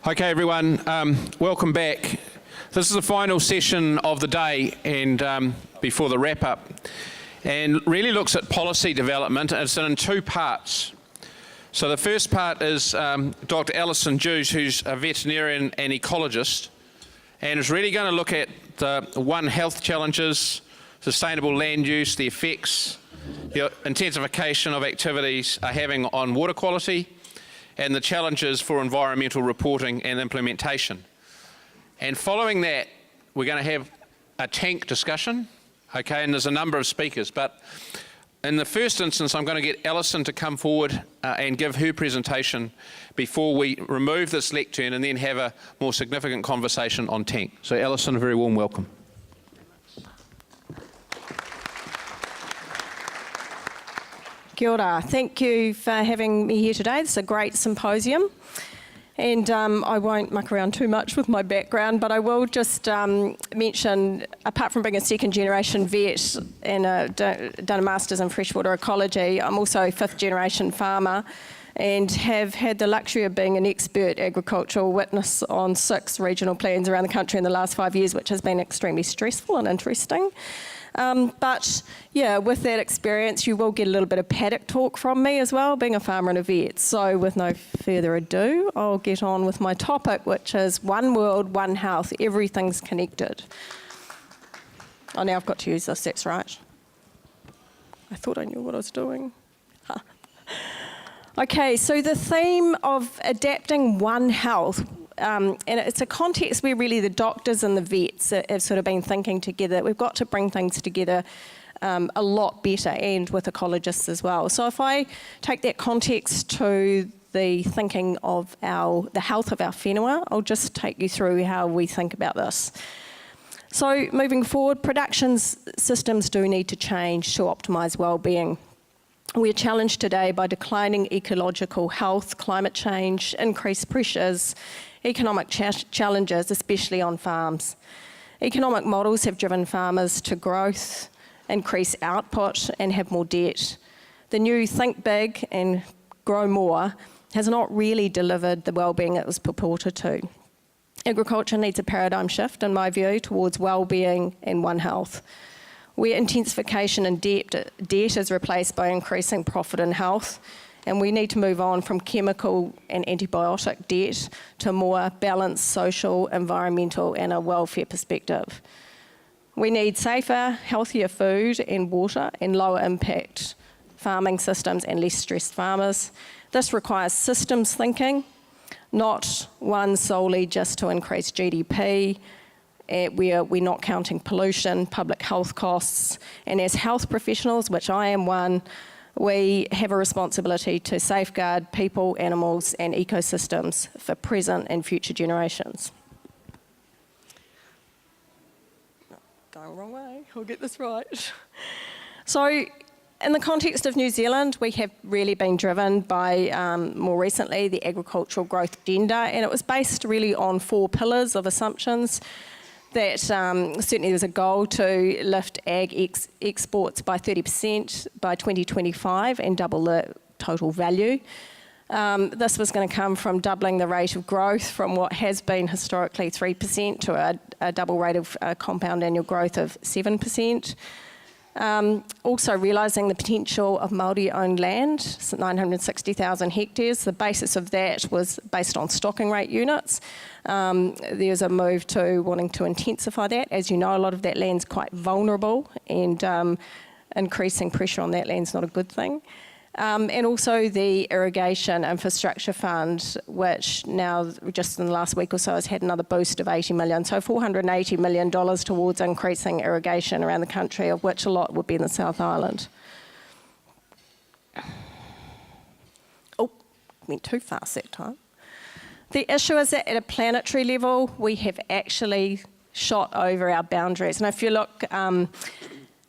Okay, everyone, welcome back. This is the final session of the day and before the wrap-up, and really looks at policy development. It's in two parts. So the first part is Dr. Alison Jews, who's a veterinarian and ecologist, and is really going to look at the One Health challenges, sustainable land use, the effects the intensification of activities are having on water quality, and the challenges for environmental reporting and implementation. And following that, we're going to have a tank discussion, okay, and there's a number of speakers, but in the first instance, I'm going to get Alison to come forward and give her presentation before we remove this lectern and then have a more significant conversation on tank. So Alison, a very warm welcome. Kia ora. Thank you for having me here today. It's a great symposium. And I won't muck around too much with my background, but I will just mention, apart from being a second generation vet and done a master's in freshwater ecology, I'm also a fifth generation farmer and have had the luxury of being an expert agricultural witness on 6 regional plans around the country in the last 5 years, which has been extremely stressful and interesting. But yeah, with that experience, you will get a little bit of paddock talk from me as well, being a farmer and a vet. So with no further ado, I'll get on with my topic, which is one world, one health, everything's connected. Oh, now I've got to use this, that's right. I thought I knew what I was doing. Okay, so the theme of adapting One Health, and it's a context where really the doctors and the vets have sort of been thinking together. We've got to bring things together a lot better, and with ecologists as well. So if I take that context to the thinking of the health of our whenua, I'll just take you through how we think about this. So moving forward, production systems do need to change to optimise well-being. We're challenged today by declining ecological health, climate change, increased pressures, economic challenges, especially on farms. Economic models have driven farmers to growth, increase output, and have more debt. The new think big and grow more has not really delivered the well-being it was purported to. Agriculture needs a paradigm shift, in my view, towards well-being and One Health, where intensification and debt is replaced by increasing profit and health, and we need to move on from chemical and antibiotic debt to a more balanced social, environmental and a welfare perspective. We need safer, healthier food and water and lower impact farming systems and less stressed farmers. This requires systems thinking, not one solely just to increase GDP, where we're not counting pollution, public health costs, and as health professionals, which I am one, we have a responsibility to safeguard people, animals, and ecosystems for present and future generations. Going the wrong way, I'll get this right. So, in the context of New Zealand, we have really been driven by, more recently, the agricultural growth agenda, and it was based really on 4 pillars of assumptions. That certainly there was a goal to lift ag exports by 30% by 2025 and double the total value. This was going to come from doubling the rate of growth from what has been historically 3% to a double rate of compound annual growth of 7%. Also realising the potential of Māori-owned land, 960,000 hectares. The basis of that was based on stocking rate units. There's a move to wanting to intensify that. As you know, a lot of that land's quite vulnerable, and increasing pressure on that land's not a good thing. And also the Irrigation Infrastructure Fund, which now, just in the last week or so, has had another boost of 80 million. So $480 million towards increasing irrigation around the country, of which a lot would be in the South Island. Oh, went too fast that time. The issue is that at a planetary level, we have actually shot over our boundaries. And if you look,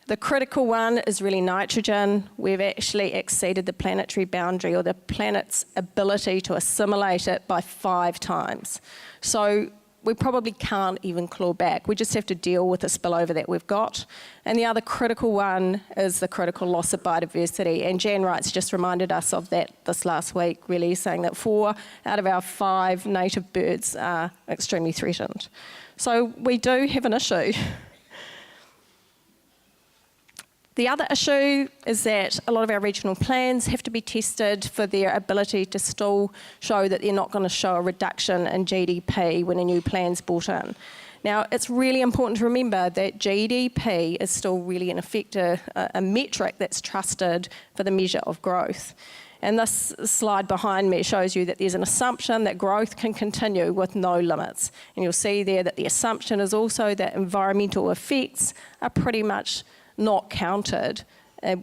the critical one is really nitrogen. We've actually exceeded the planetary boundary, or the planet's ability to assimilate it, by 5 times. So we probably can't even claw back. We just have to deal with the spillover that we've got. And the other critical one is the critical loss of biodiversity. And Jan Wright's just reminded us of that this last week, really, saying that 4 out of our 5 native birds are extremely threatened. So we do have an issue. The other issue is that a lot of our regional plans have to be tested for their ability to still show that they're not going to show a reduction in GDP when a new plan's brought in. Now, it's really important to remember that GDP is still really, in effect, a metric that's trusted for the measure of growth. And this slide behind me shows you that there's an assumption that growth can continue with no limits. And you'll see there that the assumption is also that environmental effects are pretty much not counted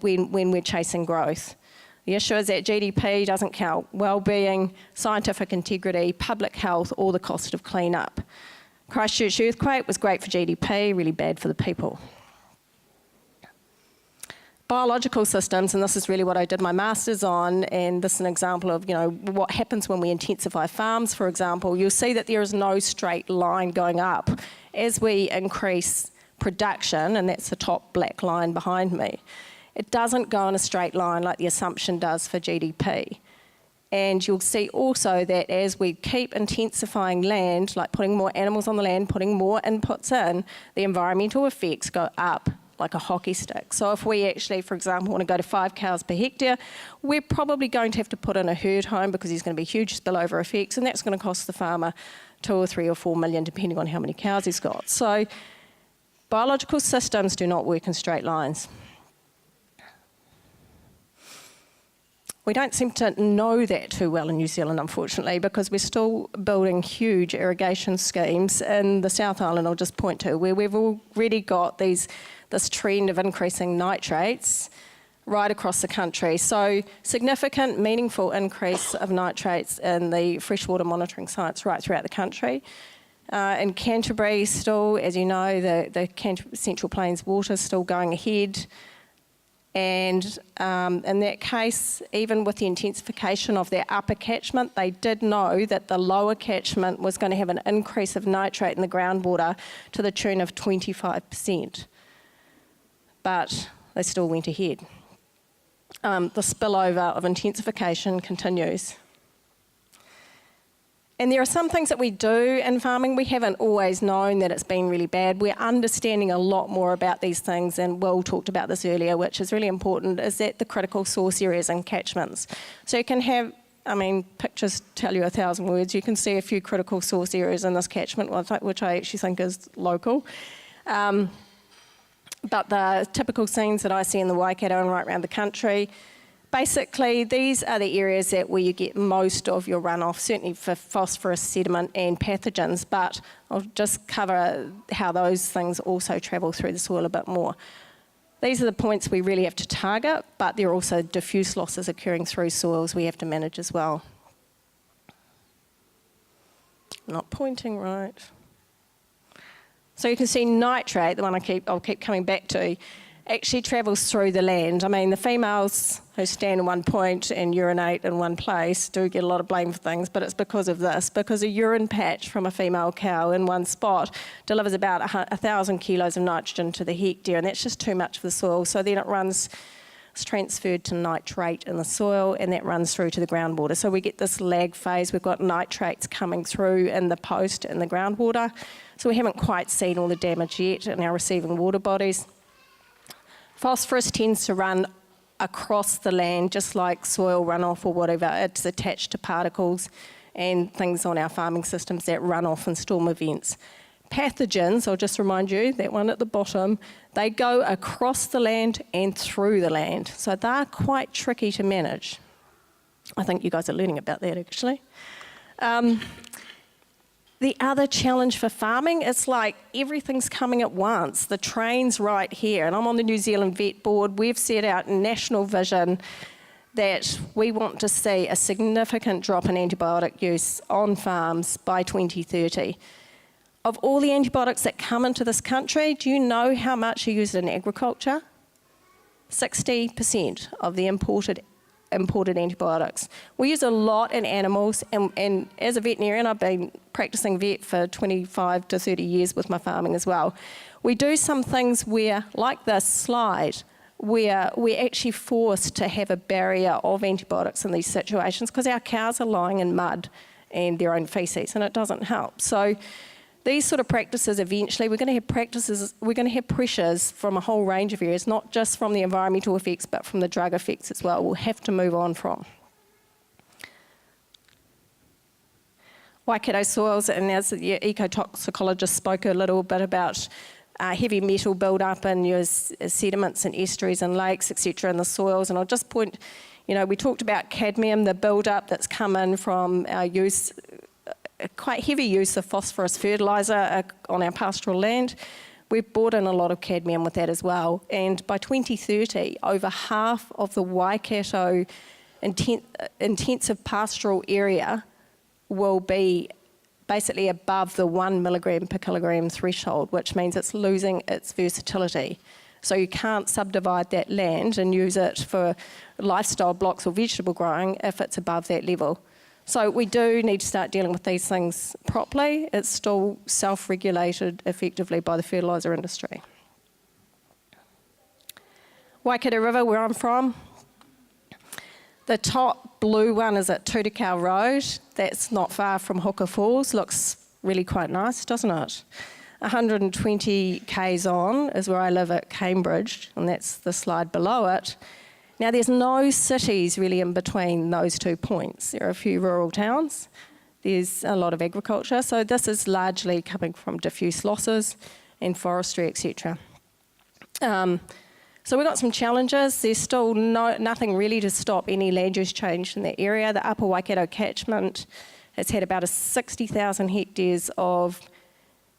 when we're chasing growth. The issue is that GDP doesn't count well-being, scientific integrity, public health, or the cost of clean-up. Christchurch earthquake was great for GDP, really bad for the people. Biological systems, and this is really what I did my master's on, and this is an example of, what happens when we intensify farms, for example. You'll see that there is no straight line going up as we increase production, and that's the top black line behind me. It doesn't go in a straight line like the assumption does for GDP. And you'll see also that as we keep intensifying land, like putting more animals on the land, putting more inputs in, the environmental effects go up like a hockey stick. So if we actually, for example, want to go to 5 cows per hectare, we're probably going to have to put in a herd home because there's going to be huge spillover effects, and that's going to cost the farmer 2 or 3 or 4 million, depending on how many cows he's got. So biological systems do not work in straight lines. We don't seem to know that too well in New Zealand, unfortunately, because we're still building huge irrigation schemes in the South Island, I'll just point to, where we've already got this trend of increasing nitrates right across the country. So significant, meaningful increase of nitrates in the freshwater monitoring sites right throughout the country. In Canterbury still, as you know, the Central Plains water is still going ahead. And in that case, even with the intensification of their upper catchment, they did know that the lower catchment was going to have an increase of nitrate in the groundwater to the tune of 25%. But they still went ahead. The spillover of intensification continues. And there are some things that we do in farming. We haven't always known that it's been really bad. We're understanding a lot more about these things, and Will talked about this earlier, which is really important, is that the critical source areas and catchments. So you can have, pictures tell you 1,000 words. You can see a few critical source areas in this catchment, which I actually think is local. But the typical scenes that I see in the Waikato and right around the country, basically, these are the areas where you get most of your runoff, certainly for phosphorus, sediment and pathogens, but I'll just cover how those things also travel through the soil a bit more. These are the points we really have to target, but there are also diffuse losses occurring through soils we have to manage as well. Not pointing right. So you can see nitrate, the one I'll keep coming back to, actually travels through the land. The females who stand in one point and urinate in one place do get a lot of blame for things, but it's because of this, because a urine patch from a female cow in one spot delivers about 1,000 kilos of nitrogen to the hectare, and that's just too much for the soil. So then it's transferred to nitrate in the soil, and that runs through to the groundwater. So we get this lag phase. We've got nitrates coming through in the post in the groundwater. So we haven't quite seen all the damage yet in our receiving water bodies. Phosphorus tends to run across the land, just like soil runoff or whatever. It's attached to particles and things on our farming systems that run off in storm events. Pathogens, I'll just remind you, that one at the bottom, they go across the land and through the land. So they're quite tricky to manage. I think you guys are learning about that, actually. The other challenge for farming, it's like everything's coming at once. The train's right here, and I'm on the New Zealand Vet Board. We've set out a national vision that we want to see a significant drop in antibiotic use on farms by 2030. Of all the antibiotics that come into this country, do you know how much are used in agriculture? 60% of the imported imported antibiotics. We use a lot in animals, and as a veterinarian, I've been practicing vet for 25 to 30 years with my farming as well. We do some things where, like this slide, where we're actually forced to have a barrier of antibiotics in these situations because our cows are lying in mud and their own faeces, and it doesn't help. So these sort of practices, eventually, we're going to have pressures from a whole range of areas, not just from the environmental effects, but from the drug effects as well. We'll have to move on from. Waikato soils, and as the ecotoxicologist spoke a little bit about heavy metal build-up in your sediments and estuaries and lakes, etc., in the soils. And I'll just point, we talked about cadmium, the build-up that's come in from our use, quite heavy use of phosphorus fertiliser on our pastoral land. We've brought in a lot of cadmium with that as well. And by 2030, over half of the Waikato intensive pastoral area will be basically above the 1 milligram per kilogram threshold, which means it's losing its versatility. So you can't subdivide that land and use it for lifestyle blocks or vegetable growing if it's above that level. So we do need to start dealing with these things properly. It's still self-regulated effectively by the fertiliser industry. Waikato River, where I'm from, the top blue one is at Tutakau Road. That's not far from Hooker Falls. Looks really quite nice, doesn't it? 120 k's on is where I live at Cambridge, and that's the slide below it. Now, there's no cities really in between those 2 points. There are a few rural towns. There's a lot of agriculture. So this is largely coming from diffuse losses and forestry, etc. So we've got some challenges. There's still nothing really to stop any land use change in that area. The Upper Waikato catchment has had about 60,000 hectares of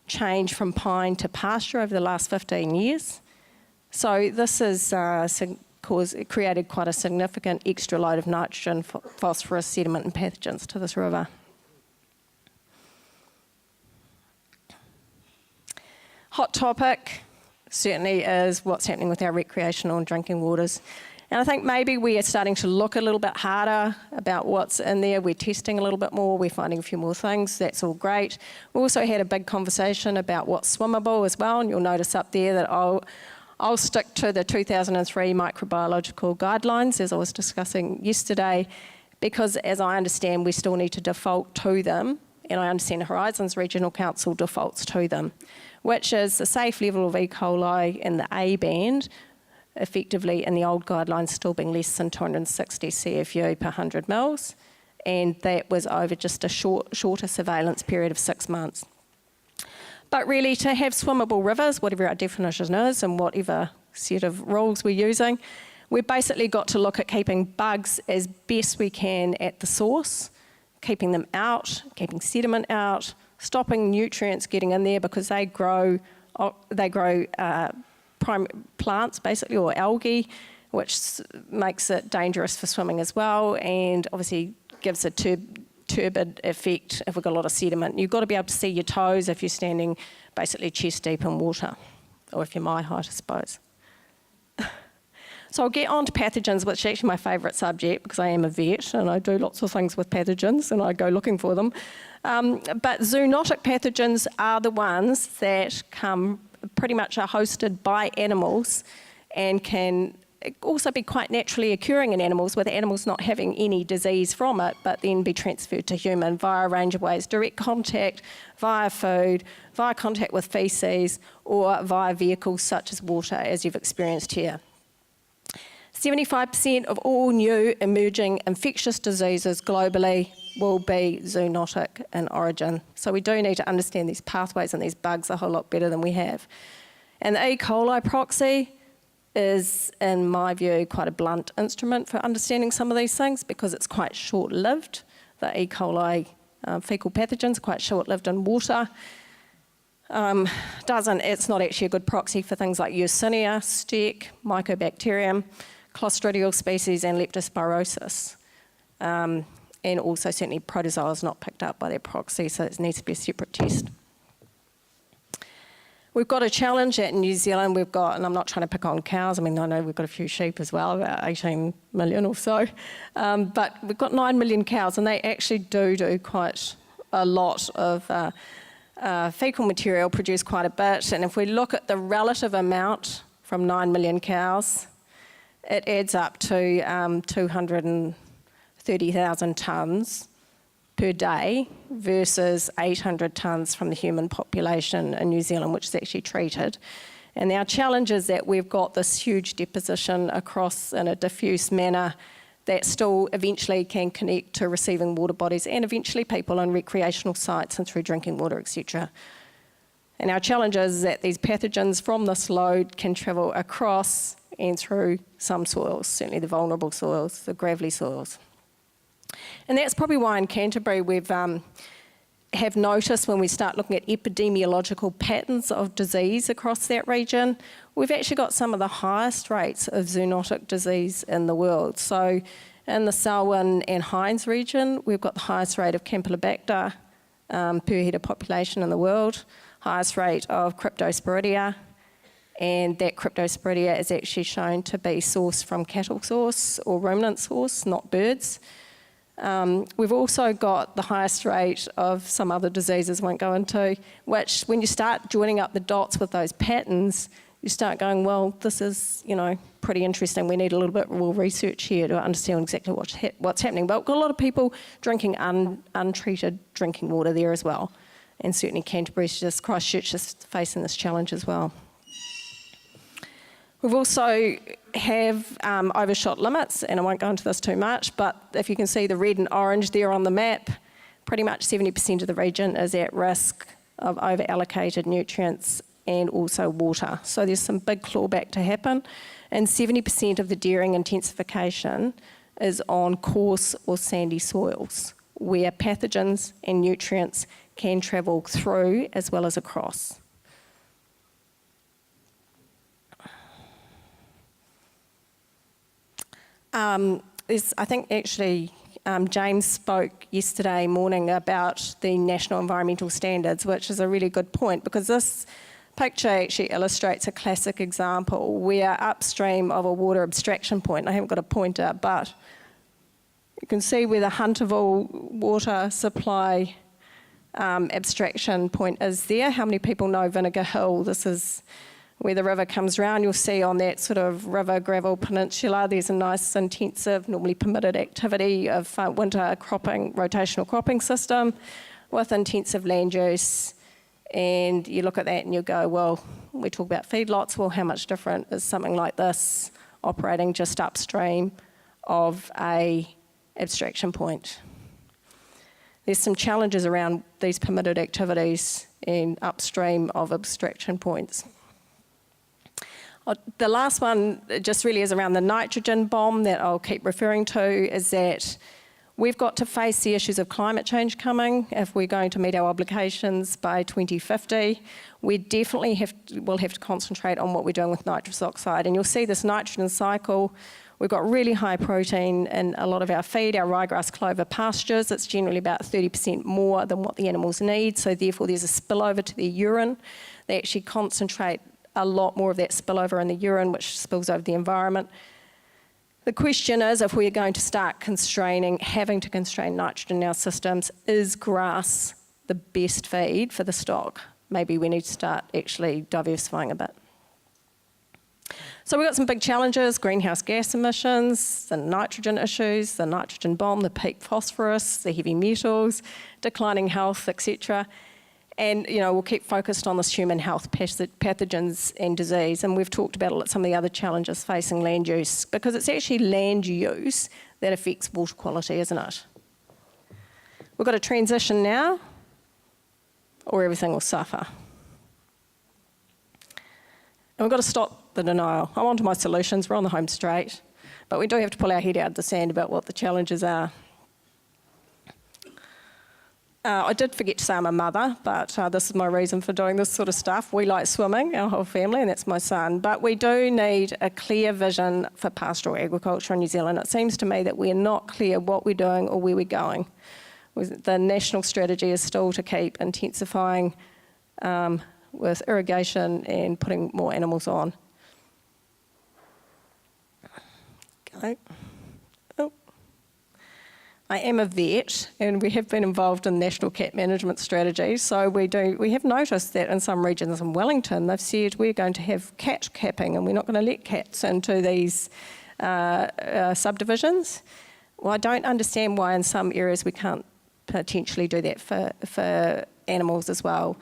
change from pine to pasture over the last 15 years. So this has created quite a significant extra load of nitrogen, phosphorus, sediment and pathogens to this river. Hot topic certainly is what's happening with our recreational and drinking waters. And I think maybe we are starting to look a little bit harder about what's in there. We're testing a little bit more. We're finding a few more things. That's all great. We also had a big conversation about what's swimmable as well. And you'll notice up there that I'll stick to the 2003 microbiological guidelines, as I was discussing yesterday, because as I understand, we still need to default to them. And I understand Horizons Regional Council defaults to them, which is a safe level of E. coli in the A band, effectively in the old guidelines still being less than 260 CFU per 100 mils, and that was over just a shorter surveillance period of 6 months. But really, to have swimmable rivers, whatever our definition is and whatever set of rules we're using, we've basically got to look at keeping bugs as best we can at the source, keeping them out, keeping sediment out, stopping nutrients getting in there because they grow plants basically, or algae, which makes it dangerous for swimming as well, and obviously gives a turbid effect if we've got a lot of sediment. You've got to be able to see your toes if you're standing basically chest deep in water, or if you're my height, I suppose. So I'll get on to pathogens, which is actually my favourite subject because I am a vet and I do lots of things with pathogens and I go looking for them. But zoonotic pathogens are the ones that pretty much are hosted by animals and can also be quite naturally occurring in animals, with animals not having any disease from it, but then be transferred to human via a range of ways: direct contact, via food, via contact with faeces, or via vehicles such as water, as you've experienced here. 75% of all new emerging infectious diseases globally will be zoonotic in origin. So we do need to understand these pathways and these bugs a whole lot better than we have. And the E. coli proxy is, in my view, quite a blunt instrument for understanding some of these things because it's quite short-lived. The E. coli fecal pathogens are quite short-lived in water. It's not actually a good proxy for things like Yersinia, Stech, Mycobacterium, Clostridial species, and Leptospirosis. And also certainly protozoa is not picked up by their proxy, so it needs to be a separate test. We've got a challenge at New Zealand. We've got, and I'm not trying to pick on cows. I mean, I know we've got a few sheep as well, about 18 million or so. But we've got 9 million cows, and they actually do quite a lot of fecal material, produce quite a bit. And if we look at the relative amount from 9 million cows, it adds up to 230,000 tonnes per day versus 800 tonnes from the human population in New Zealand, which is actually treated. And our challenge is that we've got this huge deposition across in a diffuse manner that still eventually can connect to receiving water bodies and eventually people on recreational sites and through drinking water, etc. And our challenge is that these pathogens from this load can travel across and through some soils, certainly the vulnerable soils, the gravelly soils. And that's probably why in Canterbury we've have noticed when we start looking at epidemiological patterns of disease across that region, we've actually got some of the highest rates of zoonotic disease in the world. So in the Selwyn and Hines region, we've got the highest rate of Campylobacter per head of population in the world, highest rate of Cryptosporidia, and that Cryptosporidia is actually shown to be sourced from cattle source or ruminant source, not birds. We've also got the highest rate of some other diseases I won't go into, which when you start joining up the dots with those patterns, you start going, well, this is, pretty interesting. We need a little bit more research here to understand exactly what's happening. But we've got a lot of people drinking untreated drinking water there as well. And certainly Christchurch is facing this challenge as well. We've also have overshot limits, and I won't go into this too much, but if you can see the red and orange there on the map, pretty much 70% of the region is at risk of over-allocated nutrients and also water. So there's some big clawback to happen, and 70% of the dairying intensification is on coarse or sandy soils, where pathogens and nutrients can travel through as well as across. I think actually James spoke yesterday morning about the National Environmental Standards, which is a really good point because this picture actually illustrates a classic example where upstream of a water abstraction point, I haven't got a pointer, but you can see where the Hunterville water supply abstraction point is there. How many people know Vinegar Hill? This is where the river comes round. You'll see on that sort of river gravel peninsula, there's a nice intensive, normally permitted activity of winter cropping, rotational cropping system with intensive land use. And you look at that and you go, well, we talk about feedlots, well, how much different is something like this operating just upstream of a abstraction point? There's some challenges around these permitted activities and upstream of abstraction points. The last one just really is around the nitrogen bomb that I'll keep referring to, is that we've got to face the issues of climate change coming if we're going to meet our obligations by 2050. We definitely will have to concentrate on what we're doing with nitrous oxide. And you'll see this nitrogen cycle. We've got really high protein in a lot of our feed, our ryegrass clover pastures. It's generally about 30% more than what the animals need. So therefore there's a spillover to their urine. They actually concentrate a lot more of that spillover in the urine, which spills over the environment. The question is, if we're going to start having to constrain nitrogen in our systems, is grass the best feed for the stock? Maybe we need to start actually diversifying a bit. So we've got some big challenges: greenhouse gas emissions, the nitrogen issues, the nitrogen bomb, the peak phosphorus, the heavy metals, declining health, etc. And we'll keep focused on this human health, pathogens and disease. And we've talked about some of the other challenges facing land use, because it's actually land use that affects water quality, isn't it? We've got to transition now, or everything will suffer. And we've got to stop the denial. I'm on to my solutions. We're on the home straight. But we do have to pull our head out of the sand about what the challenges are. I did forget to say I'm a mother, but this is my reason for doing this sort of stuff. We like swimming, our whole family, and that's my son. But we do need a clear vision for pastoral agriculture in New Zealand. It seems to me that we're not clear what we're doing or where we're going. The national strategy is still to keep intensifying with irrigation and putting more animals on. Okay. Oh. I am a vet, and we have been involved in national cat management strategies. So we have noticed that in some regions in Wellington, they've said we're going to have cat capping, and we're not going to let cats into these subdivisions. Well, I don't understand why in some areas we can't potentially do that for animals as well.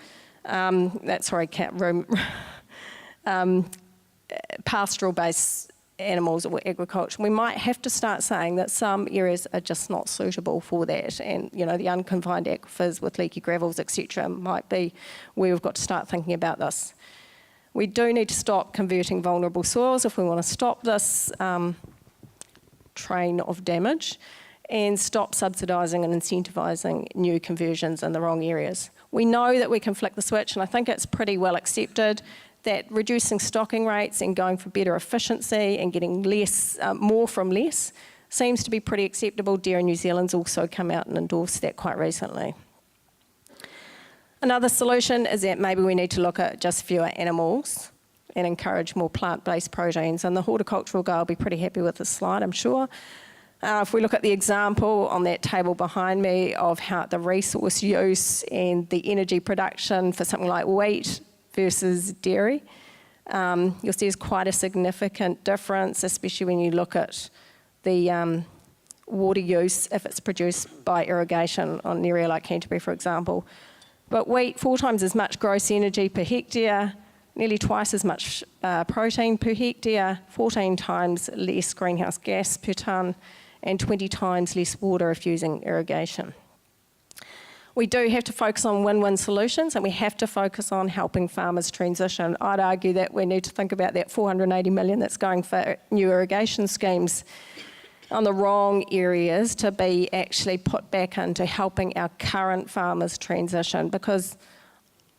Pastoral-based animals or agriculture. We might have to start saying that some areas are just not suitable for that, and the unconfined aquifers with leaky gravels, etc., might be where we've got to start thinking about this. We do need to stop converting vulnerable soils if we want to stop this train of damage, and stop subsidising and incentivising new conversions in the wrong areas. We know that we can flick the switch, and I think it's pretty well accepted that reducing stocking rates and going for better efficiency and getting more from less seems to be pretty acceptable. Dairy New Zealand's also come out and endorsed that quite recently. Another solution is that maybe we need to look at just fewer animals and encourage more plant-based proteins, and the horticultural guy will be pretty happy with this slide, I'm sure. If we look at the example on that table behind me of how the resource use and the energy production for something like wheat versus dairy, you'll see there's quite a significant difference, especially when you look at the water use if it's produced by irrigation on an area like Canterbury, for example. But wheat, 4 times as much gross energy per hectare, nearly twice as much protein per hectare, 14 times less greenhouse gas per tonne, and 20 times less water if using irrigation. We do have to focus on win-win solutions, and we have to focus on helping farmers transition. I'd argue that we need to think about that 480 million that's going for new irrigation schemes on the wrong areas to be actually put back into helping our current farmers transition, because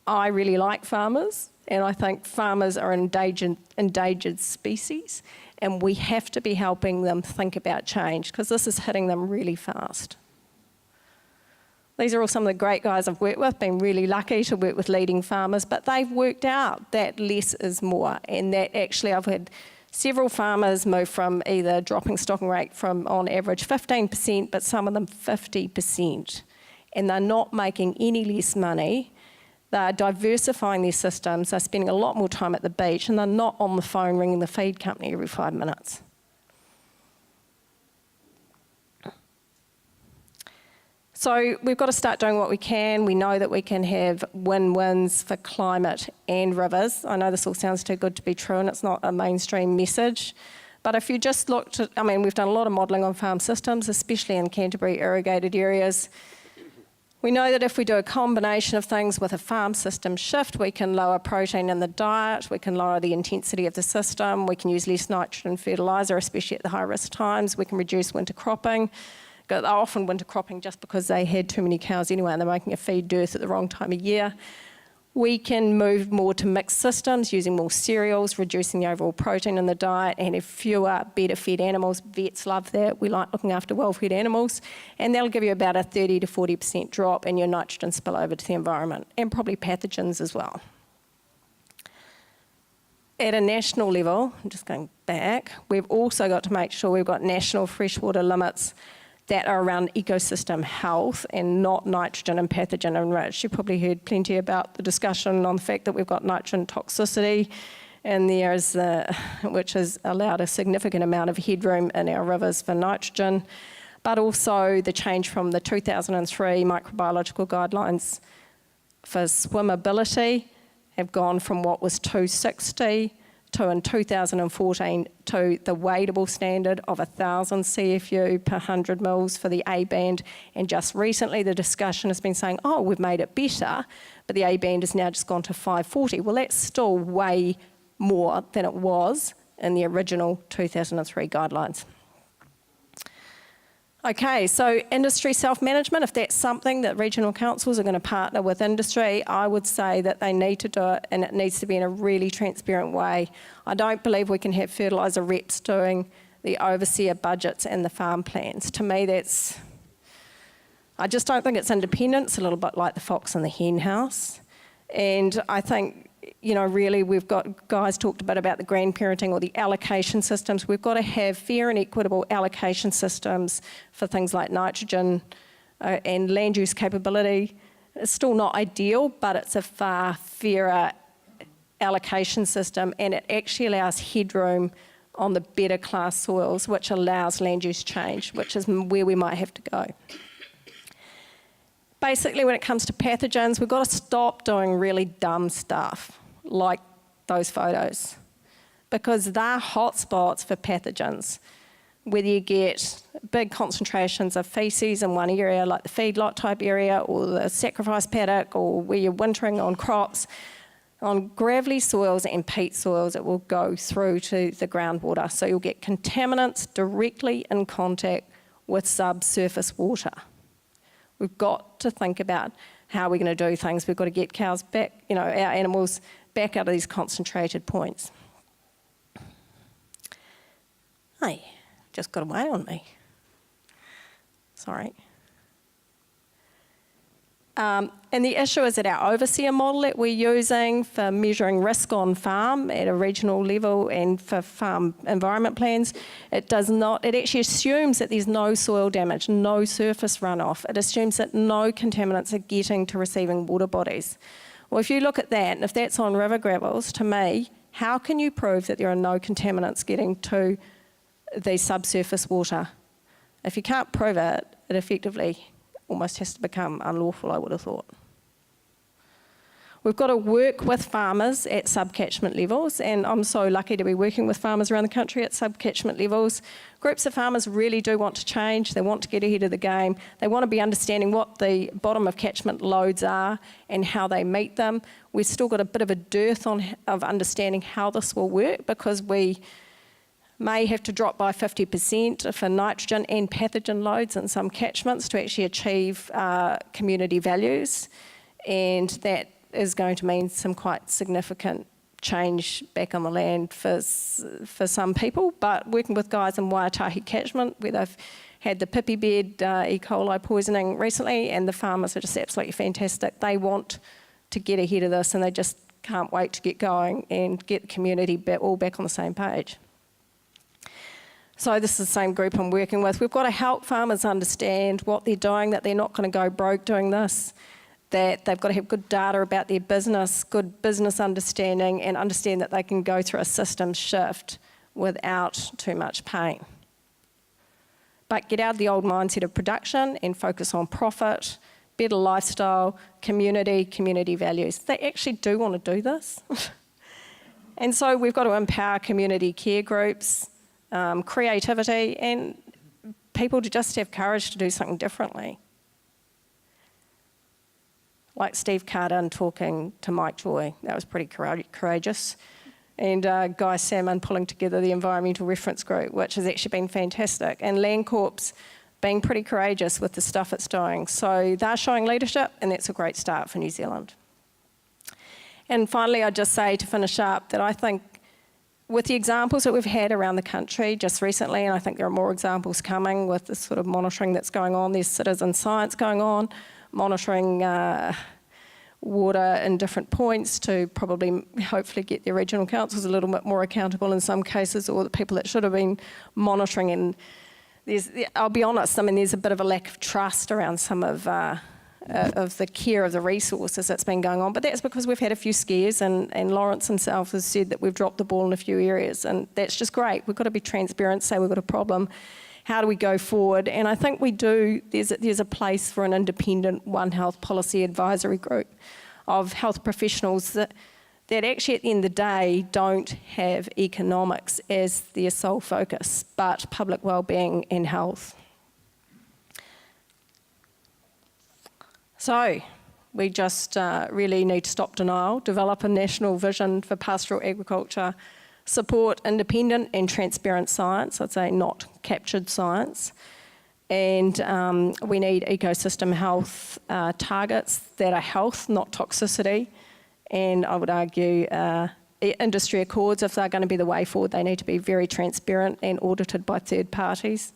I really like farmers, and I think farmers are endangered species, and we have to be helping them think about change, because this is hitting them really fast. These are all some of the great guys I've worked with, been really lucky to work with leading farmers, but they've worked out that less is more, and that actually I've had several farmers move from either dropping stocking rate from on average 15%, but some of them 50%, and they're not making any less money. They're diversifying their systems, they're spending a lot more time at the beach, and they're not on the phone ringing the feed company every 5 minutes. So we've got to start doing what we can. We know that we can have win-wins for climate and rivers. I know this all sounds too good to be true, and it's not a mainstream message. But if you just looked at, we've done a lot of modelling on farm systems, especially in Canterbury irrigated areas. We know that if we do a combination of things with a farm system shift, we can lower protein in the diet, we can lower the intensity of the system, we can use less nitrogen fertiliser, especially at the high-risk times, we can reduce winter cropping. They're often winter cropping just because they had too many cows anyway and they're making a feed dearth at the wrong time of year. We can move more to mixed systems, using more cereals, reducing the overall protein in the diet, and have fewer, better fed animals. Vets love that. We like looking after well-fed animals. And that'll give you about a 30 to 40% drop in your nitrogen spillover to the environment, and probably pathogens as well. At a national level, I'm just going back, we've also got to make sure we've got national freshwater limits that are around ecosystem health and not nitrogen and pathogen enriched. You probably heard plenty about the discussion on the fact that we've got nitrogen toxicity in there, which has allowed a significant amount of headroom in our rivers for nitrogen, but also the change from the 2003 microbiological guidelines for swimmability have gone from what was 260 to in 2014 to the weightable standard of 1,000 CFU per 100 mils for the A band, and just recently the discussion has been saying, oh, we've made it better, but the A band has now just gone to 540. Well, that's still way more than it was in the original 2003 guidelines. Okay, so industry self-management, if that's something that regional councils are going to partner with industry, I would say that they need to do it, and it needs to be in a really transparent way. I don't believe we can have fertiliser reps doing the overseer budgets and the farm plans. To me, I just don't think it's independent. It's a little bit like the fox in the hen house. And I think, really we've got, guys talked a bit about the grandparenting or the allocation systems. We've got to have fair and equitable allocation systems for things like nitrogen and land use capability. It's still not ideal, but it's a far fairer allocation system, and it actually allows headroom on the better class soils, which allows land use change, which is where we might have to go. Basically, when it comes to pathogens, we've got to stop doing really dumb stuff, like those photos, because they're hotspots for pathogens. Whether you get big concentrations of faeces in one area, like the feedlot type area, or the sacrifice paddock, or where you're wintering on crops, on gravelly soils and peat soils, it will go through to the groundwater. So you'll get contaminants directly in contact with subsurface water. We've got to think about how we're going to do things. We've got to get cows back, our animals back out of these concentrated points. Hey, just got away on me. Sorry. And the issue is that our overseer model that we're using for measuring risk on farm at a regional level and for farm environment plans, it actually assumes that there's no soil damage, no surface runoff. It assumes that no contaminants are getting to receiving water bodies. Well, if you look at that, and if that's on river gravels, to me, how can you prove that there are no contaminants getting to the subsurface water? If you can't prove it, it effectively almost has to become unlawful, I would have thought. We've got to work with farmers at sub-catchment levels, and I'm so lucky to be working with farmers around the country at sub-catchment levels. Groups of farmers really do want to change. They want to get ahead of the game. They want to be understanding what the bottom of catchment loads are and how they meet them. We've still got a bit of a dearth of understanding how this will work, because we may have to drop by 50% for nitrogen and pathogen loads in some catchments to actually achieve community values, and that is going to mean some quite significant change back on the land for some people. But working with guys in Waitahi catchment, where they've had the pippy bed E. coli poisoning recently, and the farmers are just absolutely fantastic. They want to get ahead of this, and they just can't wait to get going and get the community all back on the same page. So this is the same group I'm working with. We've got to help farmers understand what they're doing, that they're not going to go broke doing this, that they've got to have good data about their business, good business understanding, and understand that they can go through a systems shift without too much pain. But get out of the old mindset of production and focus on profit, better lifestyle, community values. They actually do want to do this. And so we've got to empower community care groups, creativity, and people to just have courage to do something differently. Like Steve Carden talking to Mike Joy, that was pretty courageous. And Guy Salmon pulling together the Environmental Reference Group, which has actually been fantastic. And Landcorp's being pretty courageous with the stuff it's doing. So they're showing leadership, and that's a great start for New Zealand. And finally, I'd just say to finish up that I think with the examples that we've had around the country just recently, and I think there are more examples coming with the sort of monitoring that's going on, there's citizen science going on, monitoring water in different points to probably hopefully get the regional councils a little bit more accountable in some cases, or the people that should have been monitoring. And I'll be honest, there's a bit of a lack of trust around some of the care of the resources that's been going on, but that's because we've had a few scares, and Lawrence himself has said that we've dropped the ball in a few areas, and that's just great. We've got to be transparent, say we've got a problem. How do we go forward? And I think we do. There's a place for an independent One Health policy advisory group of health professionals that actually at the end of the day don't have economics as their sole focus, but public wellbeing and health. So we just really need to stop denial, develop a national vision for pastoral agriculture, support independent and transparent science, I'd say not captured science, and we need ecosystem health targets that are health, not toxicity, and I would argue industry accords, if they're going to be the way forward, they need to be very transparent and audited by third parties.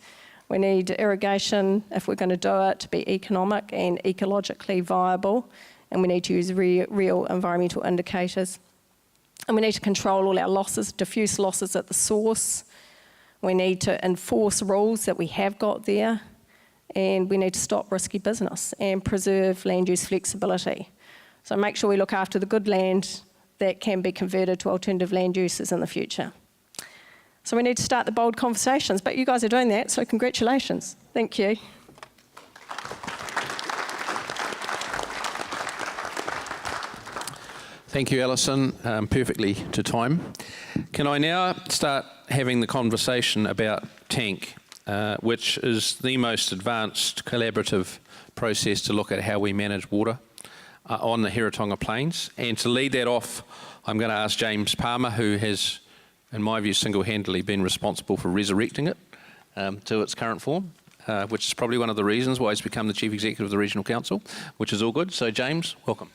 We need irrigation, if we're going to do it, to be economic and ecologically viable. and we need to use real environmental indicators. And we need to control all our losses, diffuse losses at the source. We need to enforce rules that we have got there, and we need to stop risky business and preserve land use flexibility. So make sure we look after the good land that can be converted to alternative land uses in the future. So we need to start the bold conversations, but you guys are doing that, so congratulations. Thank you. Thank you, Alison. Perfectly to time. Can I now start having the conversation about TANK, which is the most advanced collaborative process to look at how we manage water on the Heretaunga Plains. And to lead that off, I'm going to ask James Palmer, who has, in my view, single-handedly been responsible for resurrecting it to its current form, which is probably one of the reasons why he's become the Chief Executive of the Regional Council, which is all good. So, James, welcome.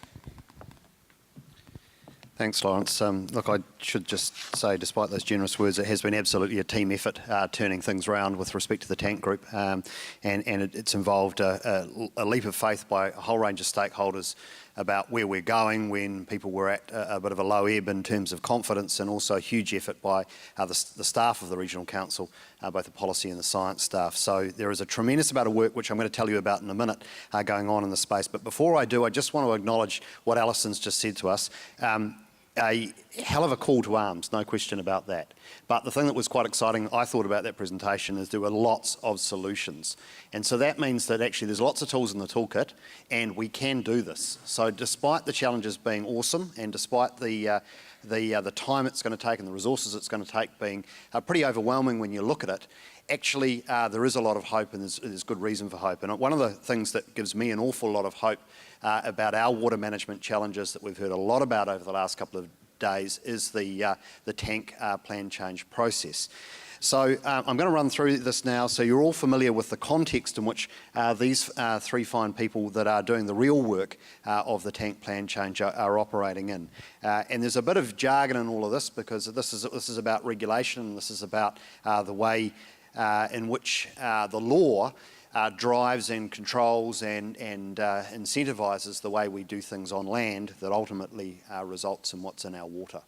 Thanks, Lawrence. Look, I should just say, despite those generous words, it has been absolutely a team effort turning things around with respect to the TANK group, and it's involved a leap of faith by a whole range of stakeholders about where we're going when people were at a bit of a low ebb in terms of confidence, and also a huge effort by the staff of the Regional Council, both the policy and the science staff. So there is a tremendous amount of work, which I'm going to tell you about in a minute, going on in the space. But before I do, I just want to acknowledge what Alison's just said to us. A hell of a call to arms, no question about that. But the thing that was quite exciting, I thought, about that presentation is there were lots of solutions. And so that means that actually there's lots of tools in the toolkit, and we can do this. So despite the challenges being awesome, and despite the time it's going to take and the resources it's going to take being pretty overwhelming when you look at it, actually there is a lot of hope, and there's good reason for hope. And one of the things that gives me an awful lot of hope about our water management challenges that we've heard a lot about over the last couple of days is the TANK plan change process. So I'm going to run through this now so you're all familiar with the context in which these three fine people that are doing the real work of the TANK plan change are operating in. And there's a bit of jargon in all of this, because this is about regulation, this is about the way in which the law drives and controls and incentivises the way we do things on land that ultimately results in what's in our water.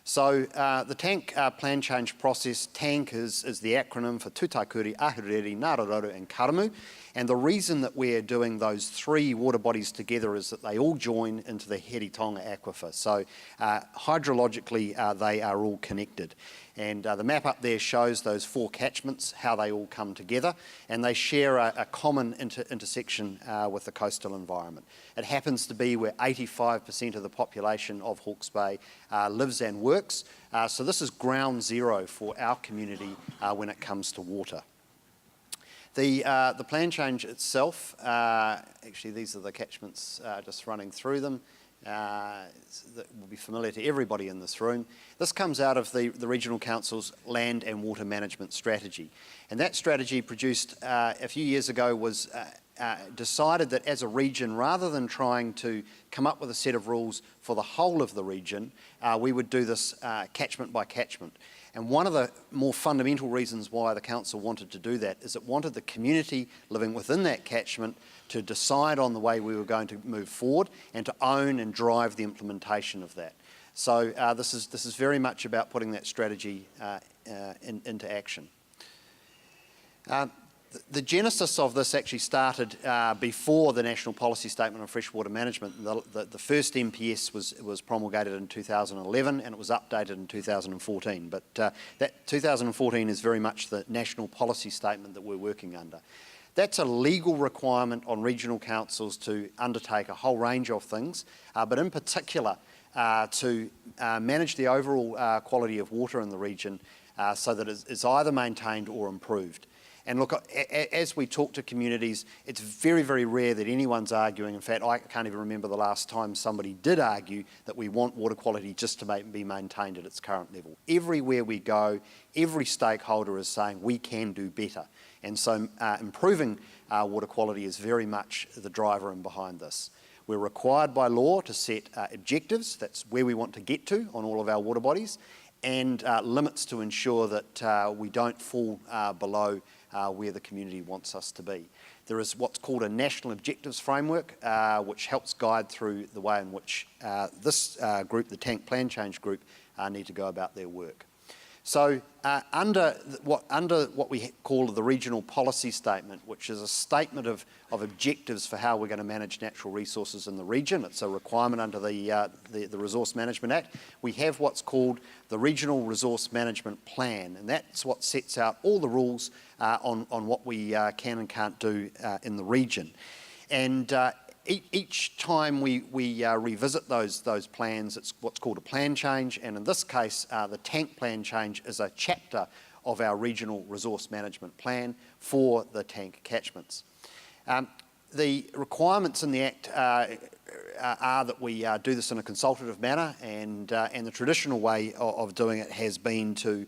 So the TANK plan change process, TANK is the acronym for Tutaikuri, Ahuriri, Ngāraroto and Karamu. And the reason that we're doing those three water bodies together is that they all join into the Heretaunga aquifer. So hydrologically they are all connected. And the map up there shows those four catchments, how they all come together, and they share a common intersection with the coastal environment. It happens to be where 85% of the population of Hawke's Bay lives and works, so this is ground zero for our community when it comes to water. The plan change itself, actually these are the catchments just running through them, that will be familiar to everybody in this room. This comes out of the Regional Council's Land and Water Management Strategy. And that strategy, produced a few years ago, was decided that as a region, rather than trying to come up with a set of rules for the whole of the region, we would do this catchment by catchment. And one of the more fundamental reasons why the council wanted to do that is it wanted the community living within that catchment to decide on the way we were going to move forward and to own and drive the implementation of that. So this is very much about putting that strategy into action. The genesis of this actually started before the National Policy Statement on Freshwater Management. The first NPS was promulgated in 2011 and it was updated in 2014. But that 2014 is very much the National Policy Statement that we're working under. That's a legal requirement on regional councils to undertake a whole range of things, but in particular to manage the overall quality of water in the region so that it's either maintained or improved. And look, as we talk to communities, it's very, very rare that anyone's arguing. In fact, I can't even remember the last time somebody did argue that we want water quality just to be maintained at its current level. Everywhere we go, every stakeholder is saying we can do better. And so improving water quality is very much the driver in behind this. We're required by law to set objectives, that's where we want to get to on all of our water bodies, and limits to ensure that we don't fall below where the community wants us to be. There is what's called a national objectives framework, which helps guide through the way in which this group, the Tank Plan Change Group, need to go about their work. So under what we call the regional policy statement, which is a statement of objectives for how we're going to manage natural resources in the region, it's a requirement under the Resource Management Act, we have what's called the Regional Resource Management Plan, and that's what sets out all the rules on what we can and can't do in the region. And each time we revisit those plans, it's what's called a plan change, and in this case, the Tank Plan Change is a chapter of our Regional Resource Management Plan for the tank catchments. The requirements in the Act are that we do this in a consultative manner, and the traditional way of doing it has been to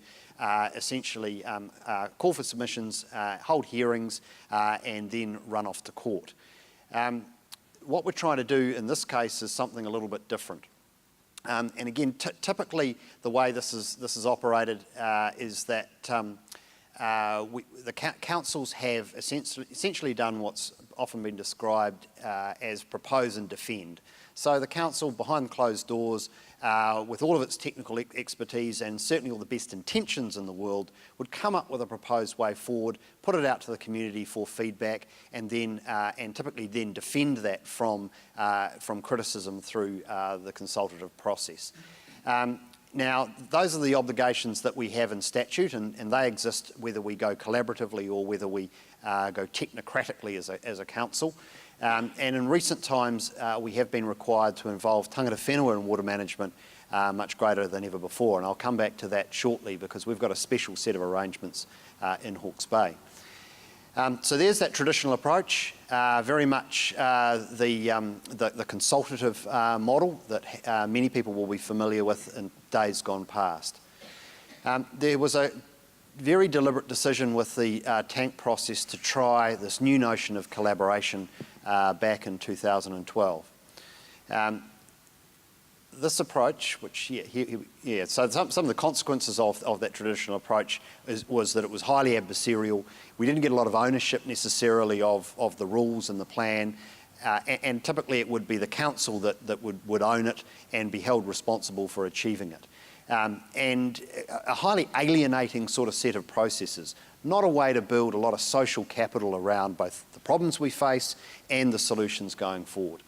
essentially call for submissions, hold hearings, and then run off to court. What we're trying to do in this case is something a little bit different. And again, typically the way this is operated is that the councils have essentially done what's often been described as propose and defend. So the council, behind closed doors, with all of its technical expertise and certainly all the best intentions in the world, would come up with a proposed way forward, put it out to the community for feedback, and then typically then defend that from criticism through the consultative process. Now, those are the obligations that we have in statute, and they exist whether we go collaboratively or whether we go technocratically as a council. And in recent times, we have been required to involve tangata whenua in water management much greater than ever before, and I'll come back to that shortly because we've got a special set of arrangements in Hawke's Bay. So there's that traditional approach, very much the consultative model that many people will be familiar with in days gone past. There was a very deliberate decision with the tank process to try this new notion of collaboration back in 2012. This approach, which, so some of the consequences of that traditional approach was that it was highly adversarial. We didn't get a lot of ownership necessarily of the rules and the plan, and typically it would be the council that would own it and be held responsible for achieving it. And a highly alienating sort of set of processes, not a way to build a lot of social capital around both the problems we face and the solutions going forward.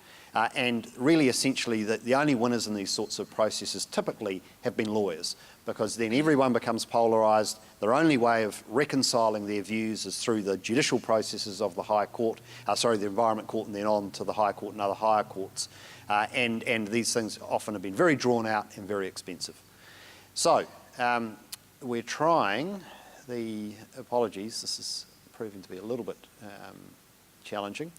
And really essentially the only winners in these sorts of processes typically have been lawyers, because then everyone becomes polarised. Their only way of reconciling their views is through the judicial processes of the High Court, the Environment Court, and then on to the High Court and other higher courts. And these things often have been very drawn out and very expensive. So we're trying, apologies, this is proving to be a little bit challenging.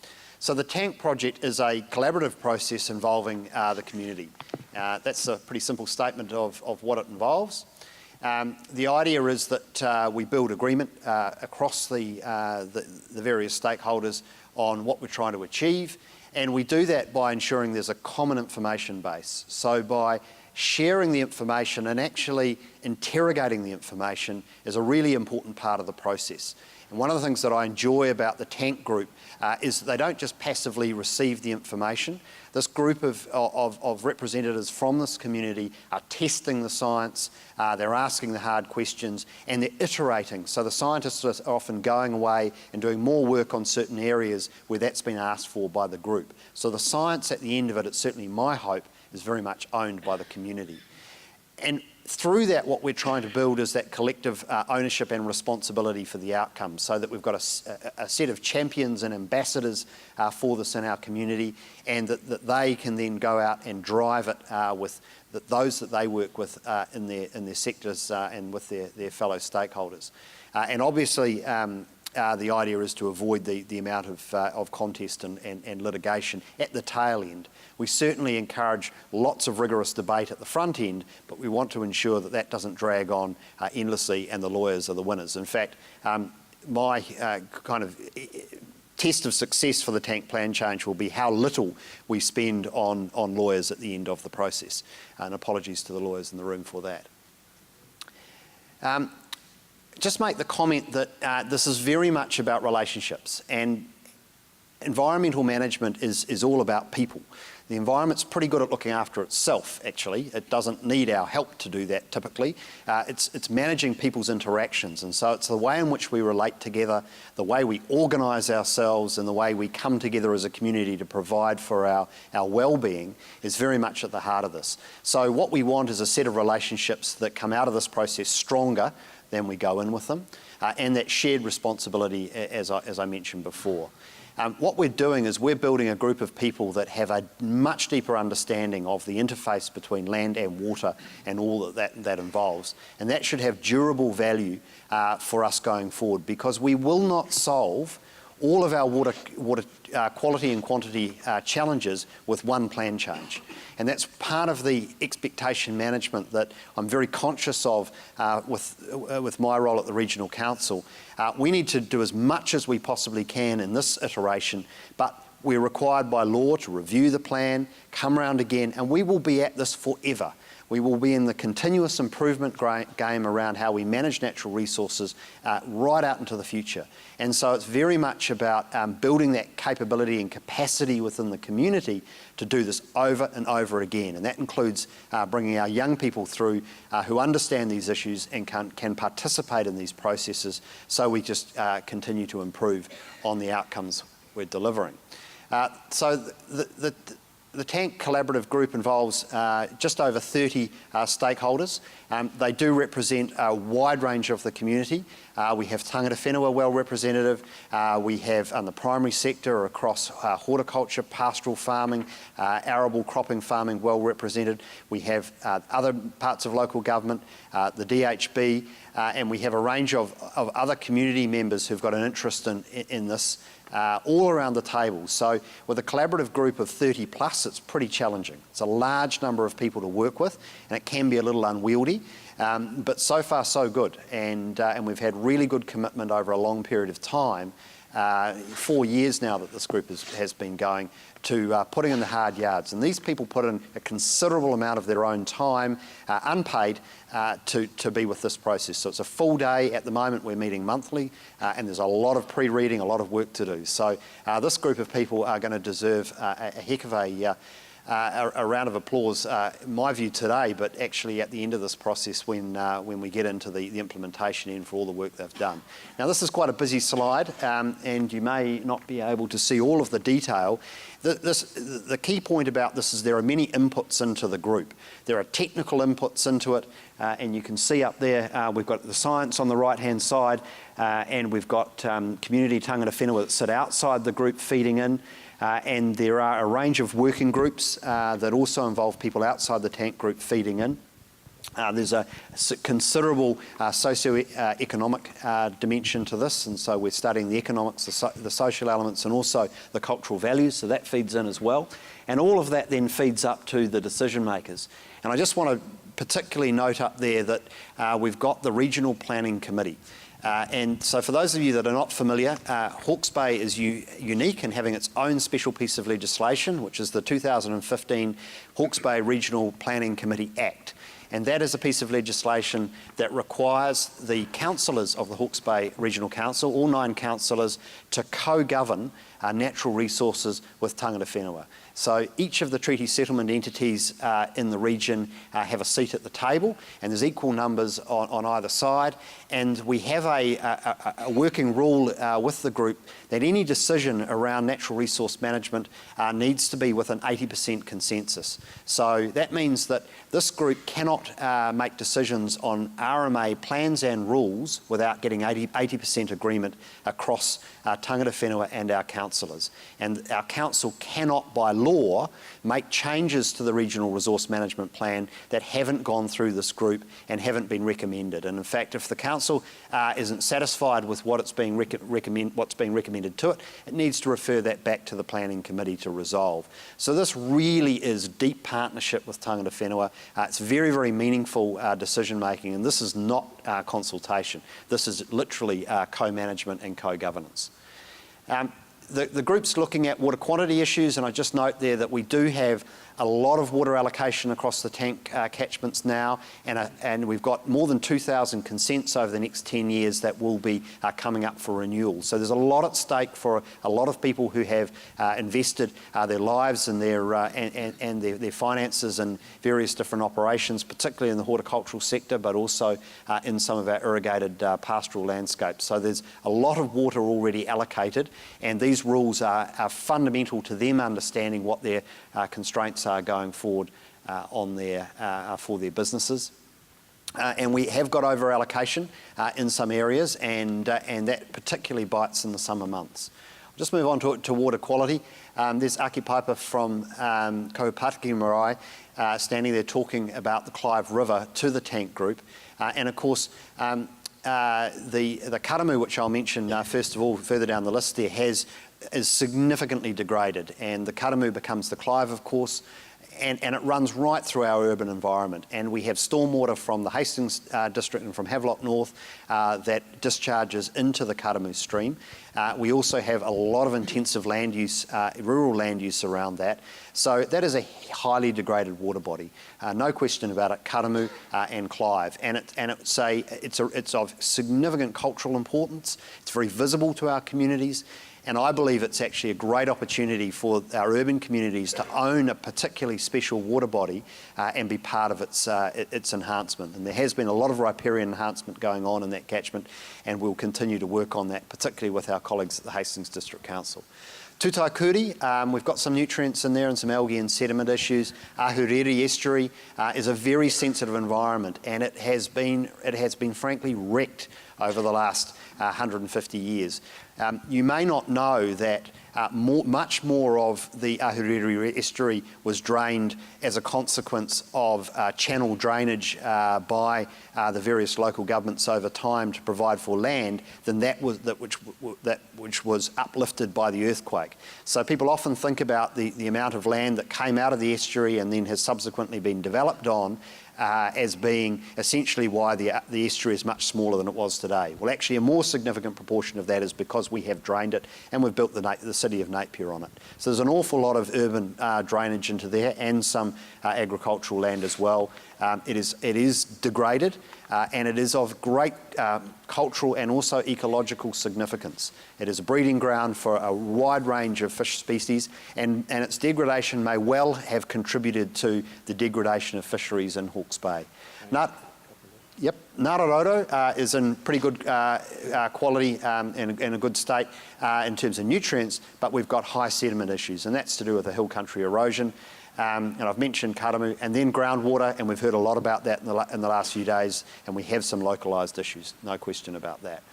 So the TANK project is a collaborative process involving the community. That's a pretty simple statement of what it involves. The idea is that we build agreement across the various stakeholders on what we're trying to achieve, and we do that by ensuring there's a common information base. So by sharing the information and actually interrogating the information is a really important part of the process. And one of the things that I enjoy about the TANK group is that they don't just passively receive the information. This group of representatives from this community are testing the science, they're asking the hard questions, and they're iterating. So the scientists are often going away and doing more work on certain areas where that's been asked for by the group. So the science at the end of it, it's certainly my hope, is very much owned by the community. And through that, what we're trying to build is that collective ownership and responsibility for the outcome, so that we've got a set of champions and ambassadors for this in our community, and that they can then go out and drive it with those that they work with in their sectors and with their fellow stakeholders. And obviously, the idea is to avoid the amount of contest and litigation at the tail end. We certainly encourage lots of rigorous debate at the front end, but we want to ensure that that doesn't drag on endlessly and the lawyers are the winners. In fact, my kind of test of success for the tank plan change will be how little we spend on lawyers at the end of the process. And apologies to the lawyers in the room for that. Just make the comment that this is very much about relationships, and environmental management is all about people. The environment's pretty good at looking after itself, actually. It doesn't need our help to do that typically. It's managing people's interactions, and so it's the way in which we relate together, the way we organise ourselves and the way we come together as a community to provide for our well-being is very much at the heart of this. So what we want is a set of relationships that come out of this process stronger than we go in with them, and that shared responsibility as I mentioned before. What we're doing is we're building a group of people that have a much deeper understanding of the interface between land and water and all that involves. And that should have durable value for us going forward, because we will not solve all of our water quality and quantity challenges with one plan change. And that's part of the expectation management that I'm very conscious of with my role at the Regional Council. We need to do as much as we possibly can in this iteration, but we're required by law to review the plan, come around again, and we will be at this forever. We will be in the continuous improvement game around how we manage natural resources right out into the future. And so it's very much about building that capability and capacity within the community to do this over and over again. And that includes bringing our young people through who understand these issues and can participate in these processes, so we just continue to improve on the outcomes we're delivering. So the TANK Collaborative Group involves just over 30 stakeholders. They do represent a wide range of the community. We have tangata whenua well representative. We have the primary sector across horticulture, pastoral farming, arable cropping farming well represented. We have other parts of local government, the DHB, and we have a range of other community members who've got an interest in this. All around the table. So with a collaborative group of 30 plus, it's pretty challenging. It's a large number of people to work with, and it can be a little unwieldy, but so far so good. And we've had really good commitment over a long period of time, 4 years now that this group has been going, to putting in the hard yards. And these people put in a considerable amount of their own time, unpaid, to be with this process. So it's a full day. At the moment we're meeting monthly, and there's a lot of pre-reading, a lot of work to do. So this group of people are going to deserve a heck of a round of applause, in my view today, but actually at the end of this process when we get into the implementation end for all the work they've done. Now this is quite a busy slide, and you may not be able to see all of the detail. The key point about this is there are many inputs into the group. There are technical inputs into it, and you can see up there we've got the science on the right hand side, and we've got community tangata whenua that sit outside the group feeding in, and there are a range of working groups that also involve people outside the TANK group feeding in. There's a considerable socio-economic dimension to this, and so we're studying the economics, the social elements, and also the cultural values, so that feeds in as well. And all of that then feeds up to the decision makers. And I just want to particularly note up there that we've got the Regional Planning Committee. And so for those of you that are not familiar, Hawke's Bay is unique in having its own special piece of legislation, which is the 2015 Hawke's Bay Regional Planning Committee Act. And that is a piece of legislation that requires the councillors of the Hawke's Bay Regional Council, all 9 councillors, to co-govern natural resources with tangata whenua. So each of the treaty settlement entities in the region have a seat at the table, and there's equal numbers on either side. And we have a working rule with the group that any decision around natural resource management needs to be with an 80% consensus. So that means that this group cannot make decisions on RMA plans and rules without getting 80% agreement across tangata whenua and our councillors. And our council cannot, by law, make changes to the regional resource management plan that haven't gone through this group and haven't been recommended. And in fact, if the council isn't satisfied with what's being recommended to it, it needs to refer that back to the planning committee to resolve. So this really is deep partnership with tangata whenua. It's very, very meaningful decision making, and this is not consultation. This is literally co-management and co-governance. The group's looking at water quantity issues, and I just note there that we do have a lot of water allocation across the tank catchments now, and we've got more than 2,000 consents over the next 10 years that will be coming up for renewal. So there's a lot at stake for a lot of people who have invested their lives and their finances in various different operations, particularly in the horticultural sector, but also in some of our irrigated pastoral landscapes. So there's a lot of water already allocated, and these rules are fundamental to them understanding what their constraints are going forward for their businesses. And we have got over allocation in some areas, and that particularly bites in the summer months. I'll just move on to water quality. There's Aki Paipa from Kaupatiki Marae standing there talking about the Clive River to the tank group. And of course, the karamu, which I'll mention first of all, further down the list there, is significantly degraded, and the karamu becomes the Clive, of course, and it runs right through our urban environment. And we have stormwater from the Hastings district and from Havelock North that discharges into the karamu stream. We also have a lot of intensive land use, rural land use around that. So that is a highly degraded water body, no question about it, karamu and Clive. And it's of significant cultural importance. It's very visible to our communities. And I believe it's actually a great opportunity for our urban communities to own a particularly special water body and be part of its enhancement. And there has been a lot of riparian enhancement going on in that catchment, and we'll continue to work on that, particularly with our colleagues at the Hastings District Council. Tutaikuri, we've got some nutrients in there and some algae and sediment issues. Ahuriri estuary is a very sensitive environment, and it has been frankly wrecked over the last 150 years. You may not know that much more of the Ahuriri estuary was drained as a consequence of channel drainage by the various local governments over time to provide for land than which was uplifted by the earthquake. So people often think about the amount of land that came out of the estuary and then has subsequently been developed on as being essentially why the estuary is much smaller than it was today. Well, actually a more significant proportion of that is because we have drained it and we've built the city of Napier on it. So there's an awful lot of urban drainage into there and some agricultural land as well. It is degraded and it is of great cultural and also ecological significance. It is a breeding ground for a wide range of fish species, and its degradation may well have contributed to the degradation of fisheries in Hawke's Bay. Ngāraroto is in pretty good quality and in a good state in terms of nutrients, but we've got high sediment issues, and that's to do with the hill country erosion. And I've mentioned karamu, and then groundwater, and we've heard a lot about that in the last few days, and we have some localised issues, no question about that.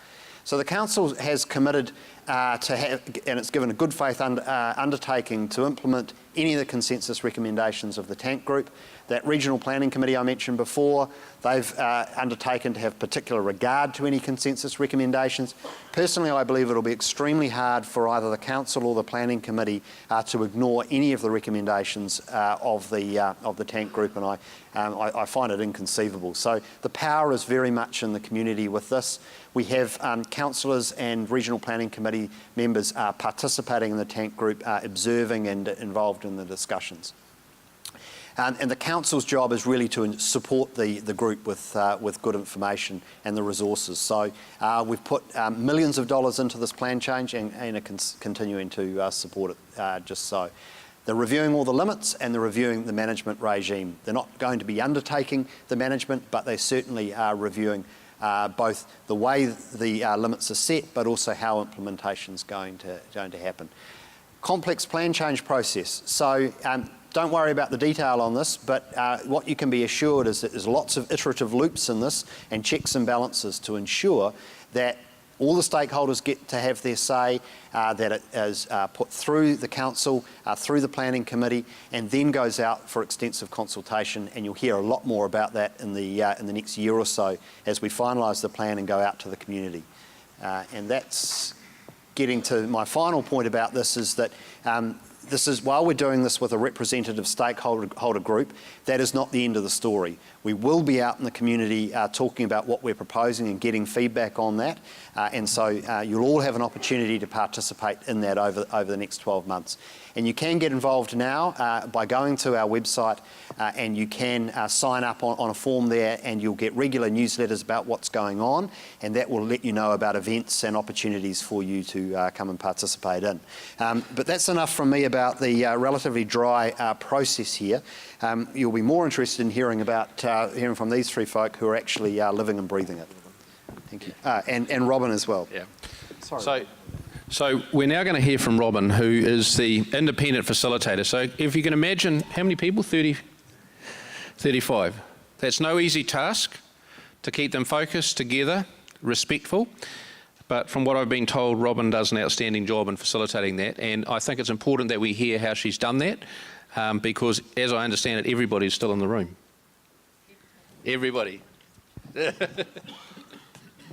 So the Council has committed to have, and it's given a good faith undertaking to implement any of the consensus recommendations of the Tank Group. That Regional Planning Committee I mentioned before, they've undertaken to have particular regard to any consensus recommendations. Personally, I believe it'll be extremely hard for either the Council or the Planning Committee to ignore any of the recommendations of the Tank Group, and I find it inconceivable. So the power is very much in the community with this. We have councillors and Regional Planning Committee members participating in the Tank Group, observing and involved in the discussions. And the Council's job is really to support the group with good information and the resources. So we've put millions of dollars into this plan change and are continuing to support it just so. They're reviewing all the limits and they're reviewing the management regime. They're not going to be undertaking the management, but they certainly are reviewing both the way the limits are set, but also how implementation is going to happen. Complex plan change process. So don't worry about the detail on this, but what you can be assured is that there's lots of iterative loops in this and checks and balances to ensure that all the stakeholders get to have their say, that it is put through the Council, through the Planning Committee, and then goes out for extensive consultation, and you'll hear a lot more about that in the next year or so as we finalise the plan and go out to the community. And that's getting to my final point about this, is that This is, while we're doing this with a representative stakeholder group, that is not the end of the story. We will be out in the community talking about what we're proposing and getting feedback on that. And so you'll all have an opportunity to participate in that over the next 12 months. And you can get involved now by going to our website and you can sign up on a form there, and you'll get regular newsletters about what's going on, and that will let you know about events and opportunities for you to come and participate in. But that's enough from me about the relatively dry process here. You'll be more interested in hearing from these three folk who are actually living and breathing it. Thank you. And Robin as well. Yeah. Sorry. So we're now going to hear from Robin, who is the independent facilitator. So if you can imagine, how many people? 30, 35. That's no easy task to keep them focused, together, respectful. But from what I've been told, Robin does an outstanding job in facilitating that. And I think it's important that we hear how she's done that, because as I understand it, everybody's still in the room. Everybody. There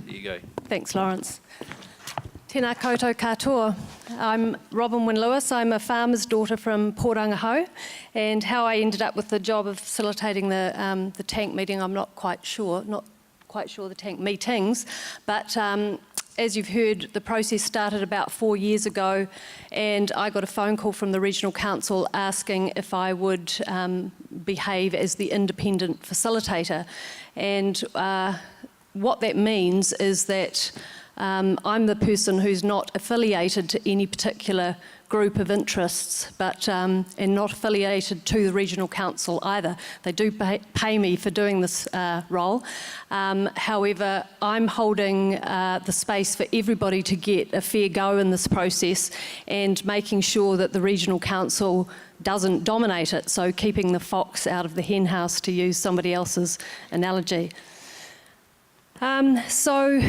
you go. Thanks, Lawrence. Tēnā koutou katoa. I'm Robin Wynne-Lewis. I'm a farmer's daughter from Pōrangahau, and how I ended up with the job of facilitating the tank meeting, I'm not quite sure. Not quite sure the tank meetings, but as you've heard, the process started about 4 years ago, and I got a phone call from the Regional Council asking if I would behave as the independent facilitator. And what that means is that I'm the person who's not affiliated to any particular group of interests, but and not affiliated to the Regional Council either. They do pay me for doing this role. However, I'm holding the space for everybody to get a fair go in this process, and making sure that the Regional Council doesn't dominate it, so keeping the fox out of the hen house, to use somebody else's analogy. So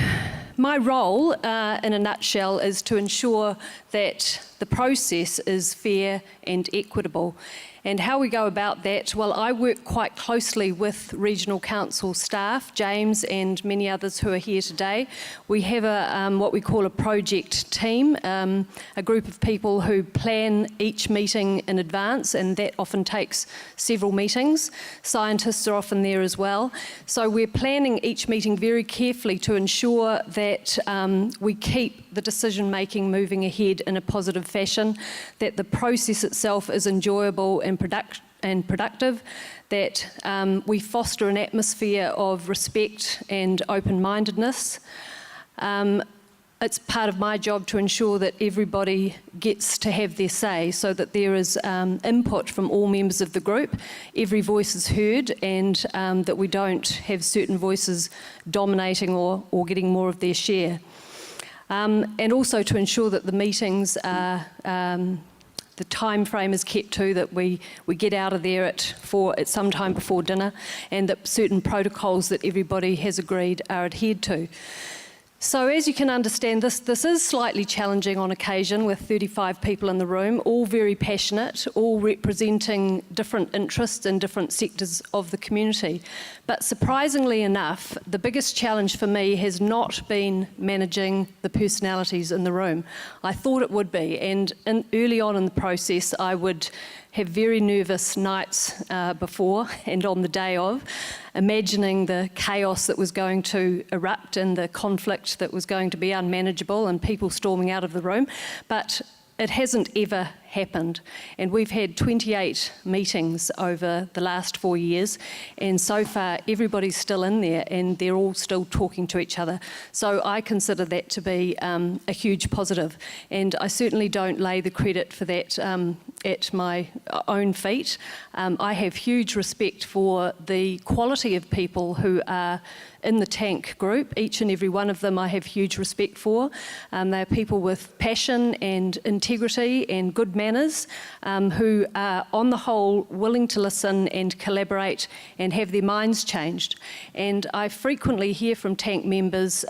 my role, in a nutshell, is to ensure that the process is fair and equitable. And how we go about that, well, I work quite closely with Regional Council staff, James and many others who are here today. We have what we call a project team, a group of people who plan each meeting in advance, and that often takes several meetings. Scientists are often there as well. So we're planning each meeting very carefully to ensure that we keep the decision-making moving ahead in a positive fashion, that the process itself is enjoyable and productive, that we foster an atmosphere of respect and open-mindedness. It's part of my job to ensure that everybody gets to have their say, so that there is input from all members of the group, every voice is heard, and that we don't have certain voices dominating or getting more of their share. And also to ensure that the meetings are the time frame is kept to, that we get out of there at some time before dinner, and that certain protocols that everybody has agreed are adhered to. So as you can understand, this is slightly challenging on occasion, with 35 people in the room, all very passionate, all representing different interests in different sectors of the community. But surprisingly enough, the biggest challenge for me has not been managing the personalities in the room. I thought it would be, and early on in the process, I would have very nervous nights before and on the day of, imagining the chaos that was going to erupt and the conflict that was going to be unmanageable and people storming out of the room. But it hasn't ever happened, and we've had 28 meetings over the last 4 years, and so far everybody's still in there and they're all still talking to each other. So I consider that to be a huge positive, and I certainly don't lay the credit for that at my own feet. I have huge respect for the quality of people who are in the tank group. Each and every one of them I have huge respect for. They're people with passion and integrity and good manners, who are on the whole willing to listen and collaborate and have their minds changed. And I frequently hear from tank members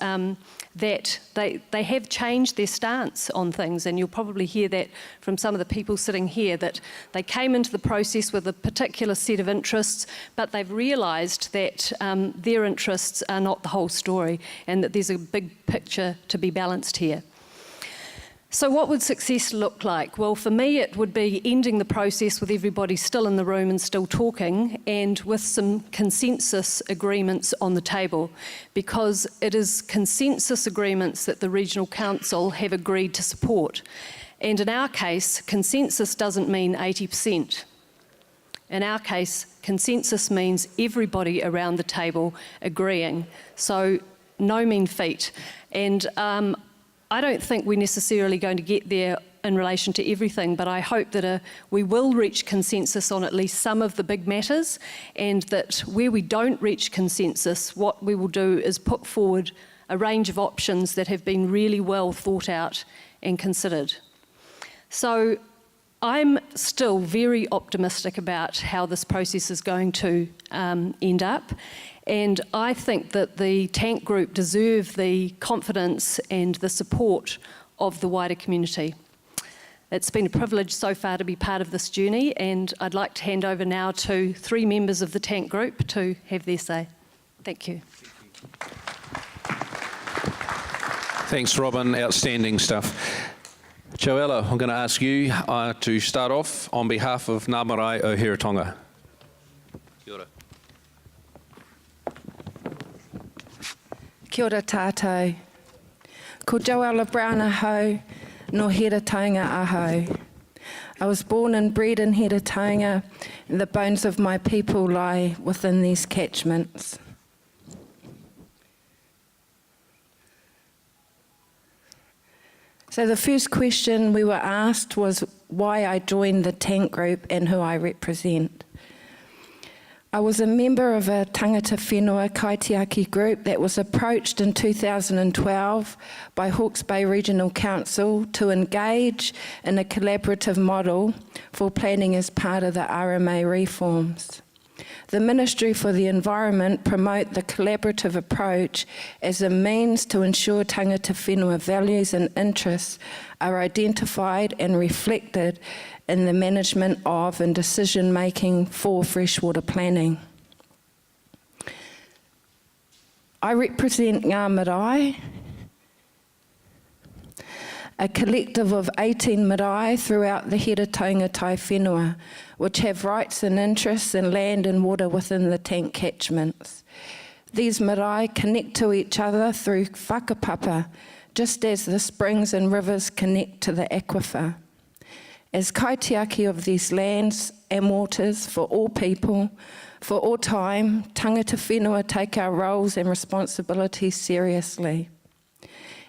that they have changed their stance on things, and you'll probably hear that from some of the people sitting here, that they came into the process with a particular set of interests, but they've realised that their interests are not the whole story, and that there's a big picture to be balanced here. So what would success look like? Well, for me, it would be ending the process with everybody still in the room and still talking, and with some consensus agreements on the table, because it is consensus agreements that the Regional Council have agreed to support. And in our case, consensus doesn't mean 80%. In our case, consensus means everybody around the table agreeing. So no mean feat. And I don't think we're necessarily going to get there in relation to everything, but I hope that we will reach consensus on at least some of the big matters, and that where we don't reach consensus, what we will do is put forward a range of options that have been really well thought out and considered. So I'm still very optimistic about how this process is going to end up. And I think that the Tank Group deserve the confidence and the support of the wider community. It's been a privilege so far to be part of this journey, and I'd like to hand over now to 3 members of the Tank Group to have their say. Thank you. Thanks, Robin. Outstanding stuff. Joella, I'm going to ask you to start off on behalf of Ngā Marae o Hiratonga. Kia ora. Kia ora tātou. Ko Joella Brown ahau, no Hiratonga ahau. I was born and bred in Hiratonga, and the bones of my people lie within these catchments. So the first question we were asked was why I joined the Tank Group and who I represent. I was a member of a tangata whenua kaitiaki group that was approached in 2012 by Hawke's Bay Regional Council to engage in a collaborative model for planning as part of the RMA reforms. The Ministry for the Environment promote the collaborative approach as a means to ensure tangata whenua values and interests are identified and reflected in the management of and decision-making for freshwater planning. I represent Ngā Marae, a collective of 18 marae throughout the Hiratonga Tai Whenua, which have rights and interests in land and water within the tank catchments. These marae connect to each other through whakapapa, just as the springs and rivers connect to the aquifer. As kaitiaki of these lands and waters for all people, for all time, tangata whenua take our roles and responsibilities seriously.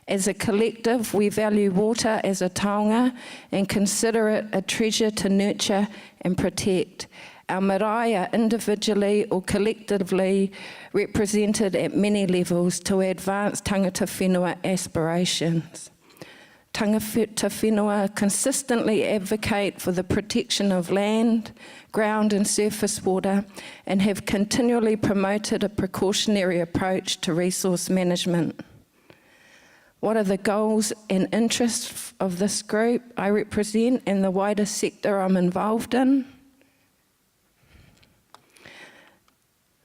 As a collective, we value water as a taonga and consider it a treasure to nurture and protect. Our marae are individually or collectively represented at many levels to advance tangata whenua aspirations. Tangata whenua consistently advocate for the protection of land, ground and surface water, and have continually promoted a precautionary approach to resource management. What are the goals and interests of this group I represent and the wider sector I'm involved in?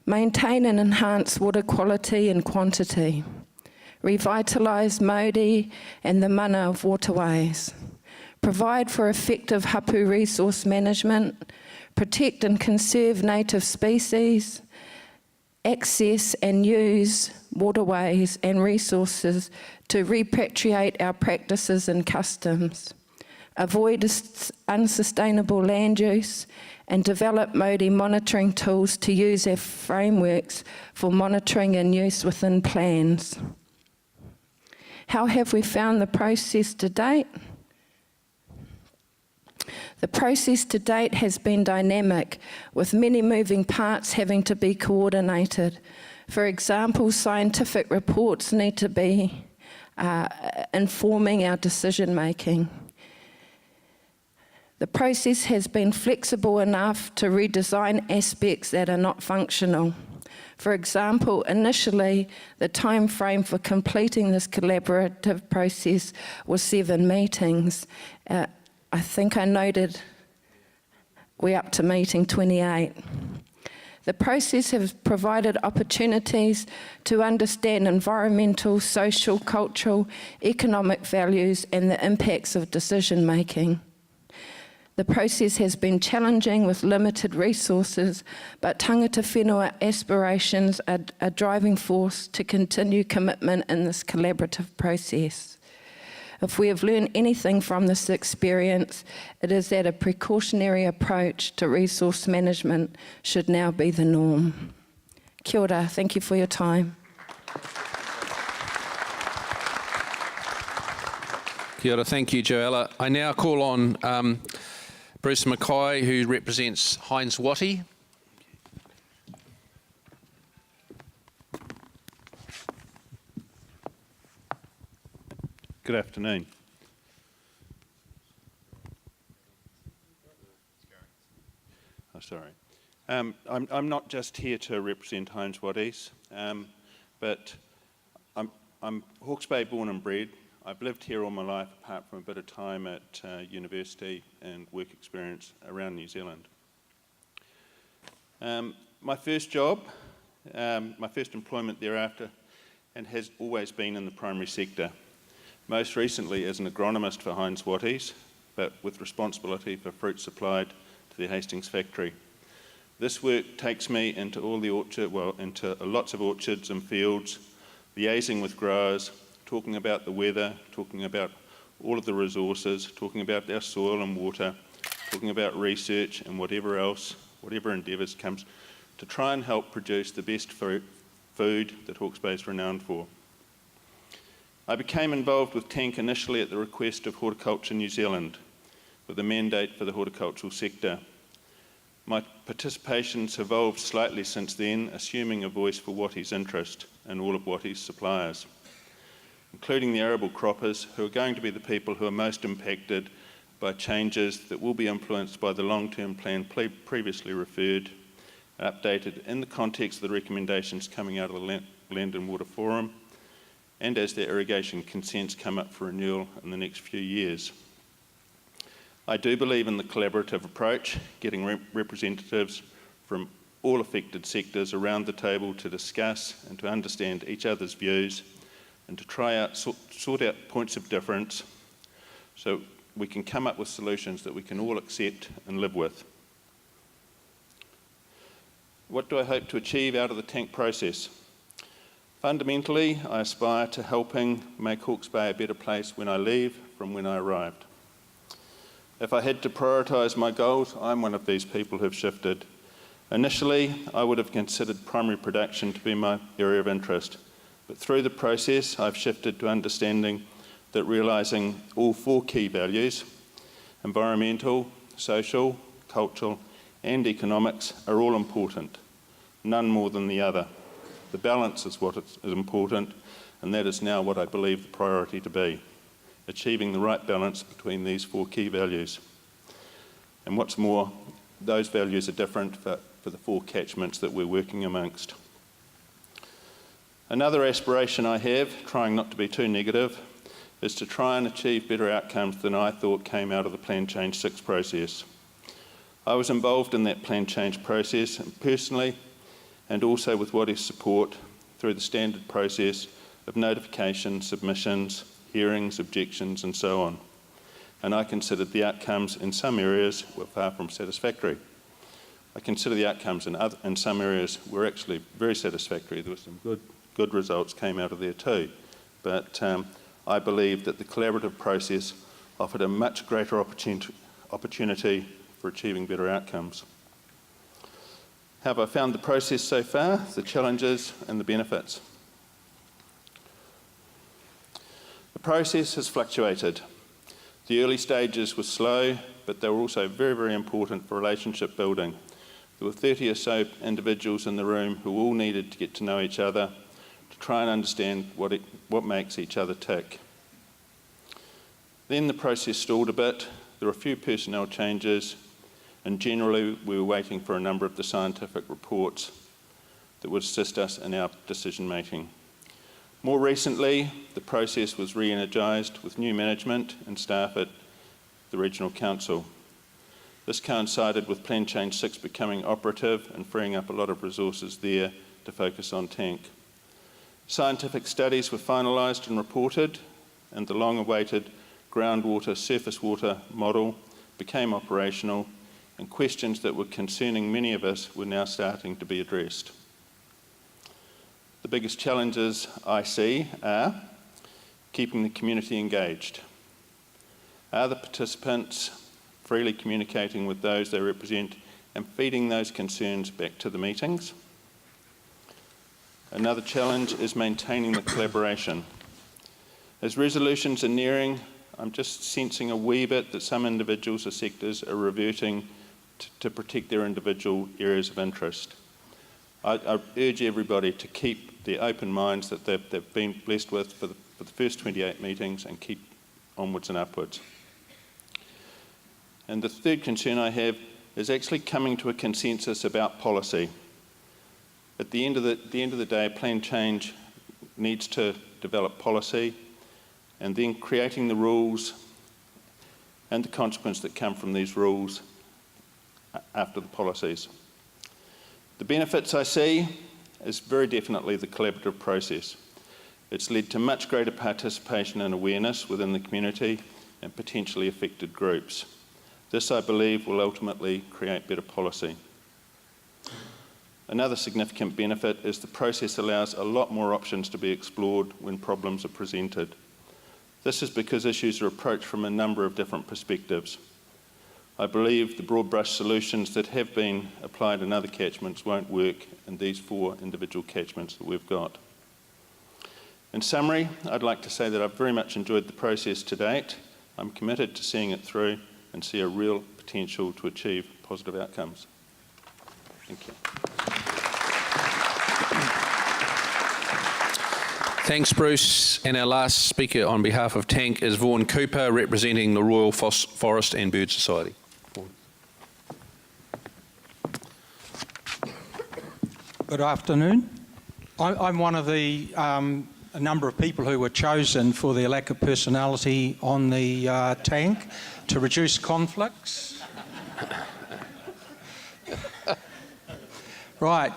Maintain and enhance water quality and quantity. Revitalise Mauri and the mana of waterways. Provide for effective hapu resource management. Protect and conserve native species. Access and use waterways and resources to repatriate our practices and customs, avoid unsustainable land use, and develop Māori monitoring tools to use as frameworks for monitoring and use within plans. How have we found the process to date? The process to date has been dynamic, with many moving parts having to be coordinated. For example, scientific reports need to be informing our decision making. The process has been flexible enough to redesign aspects that are not functional. For example, initially, the time frame for completing this collaborative process was 7 meetings. I think I noted we're up to meeting 28. The process has provided opportunities to understand environmental, social, cultural, economic values and the impacts of decision making. The process has been challenging with limited resources, but tangata whenua aspirations are a driving force to continue commitment in this collaborative process. If we have learned anything from this experience, it is that a precautionary approach to resource management should now be the norm. Kia ora, thank you for your time. Kia ora, thank you, Joella. I now call on Bruce Mackay, who represents Heinz Watty. Good afternoon. Oh, sorry. I'm not just here to represent Heinz Watties, but I'm Hawke's Bay born and bred. I've lived here all my life, apart from a bit of time at university and work experience around New Zealand. My first job, my first employment thereafter, and has always been in the primary sector. Most recently as an agronomist for Heinz Watties, but with responsibility for fruit supplied to the Hastings factory. This work takes me into all the into lots of orchards and fields, liaising with growers, talking about the weather, talking about all of the resources, talking about our soil and water, talking about research and whatever else, whatever endeavours comes to try and help produce the best food that Hawke's Bay is renowned for. I became involved with TANK initially at the request of Horticulture New Zealand, with a mandate for the horticultural sector. My participation's evolved slightly since then, assuming a voice for Watty's interest and all of Watty's suppliers, including the arable croppers, who are going to be the people who are most impacted by changes that will be influenced by the long-term plan previously referred, updated in the context of the recommendations coming out of the Land and Water Forum, and as their irrigation consents come up for renewal in the next few years. I do believe in the collaborative approach, getting representatives from all affected sectors around the table to discuss and to understand each other's views and to try out, sort out points of difference so we can come up with solutions that we can all accept and live with. What do I hope to achieve out of the TANK process? Fundamentally, I aspire to helping make Hawke's Bay a better place when I leave from when I arrived. If I had to prioritise my goals, I'm one of these people who've shifted. Initially, I would have considered primary production to be my area of interest, but through the process, I've shifted to understanding that realising all four key values, environmental, social, cultural, and economics, are all important, none more than the other. The balance is what is important, and that is now what I believe the priority to be, achieving the right balance between these four key values. And what's more, those values are different for the four catchments that we're working amongst. Another aspiration I have, trying not to be too negative, is to try and achieve better outcomes than I thought came out of the Plan Change 6 process. I was involved in that Plan Change process personally, and also with Watty's support through the standard process of notification, submissions, hearings, objections, and so on. And I considered the outcomes in some areas were far from satisfactory. I consider the outcomes in some areas were actually very satisfactory. There were some good results came out of there too. But I believe that the collaborative process offered a much greater opportunity for achieving better outcomes. How have I found the process so far, the challenges and the benefits? The process has fluctuated. The early stages were slow, but they were also very, very important for relationship building. There were 30 or so individuals in the room who all needed to get to know each other, to try and understand what makes each other tick. Then the process stalled a bit. There were a few personnel changes, and generally we were waiting for a number of the scientific reports that would assist us in our decision making. More recently, the process was re-energised with new management and staff at the Regional Council. This coincided with Plan Change 6 becoming operative and freeing up a lot of resources there to focus on tank. Scientific studies were finalised and reported, and the long-awaited groundwater surface water model became operational, and questions that were concerning many of us were now starting to be addressed. The biggest challenges I see are keeping the community engaged. Are the participants freely communicating with those they represent and feeding those concerns back to the meetings? Another challenge is maintaining the collaboration. As resolutions are nearing, I'm just sensing a wee bit that some individuals or sectors are reverting to protect their individual areas of interest. I urge everybody to keep the open minds that they've been blessed with for the first 28 meetings and keep onwards and upwards. And the third concern I have is actually coming to a consensus about policy. At the end of the day, Plan Change needs to develop policy, and then creating the rules and the consequence that come from these rules after the policies. The benefits I see is very definitely the collaborative process. It's led to much greater participation and awareness within the community and potentially affected groups. This, I believe, will ultimately create better policy. Another significant benefit is the process allows a lot more options to be explored when problems are presented. This is because issues are approached from a number of different perspectives. I believe the broad brush solutions that have been applied in other catchments won't work in these 4 individual catchments that we've got. In summary, I'd like to say that I've very much enjoyed the process to date. I'm committed to seeing it through and see a real potential to achieve positive outcomes. Thank you. Thanks, Bruce. And our last speaker on behalf of Tank is Vaughan Cooper, representing the Royal Forest and Bird Society. Good afternoon. I'm one of a number of people who were chosen for their lack of personality on the tank to reduce conflicts. Right.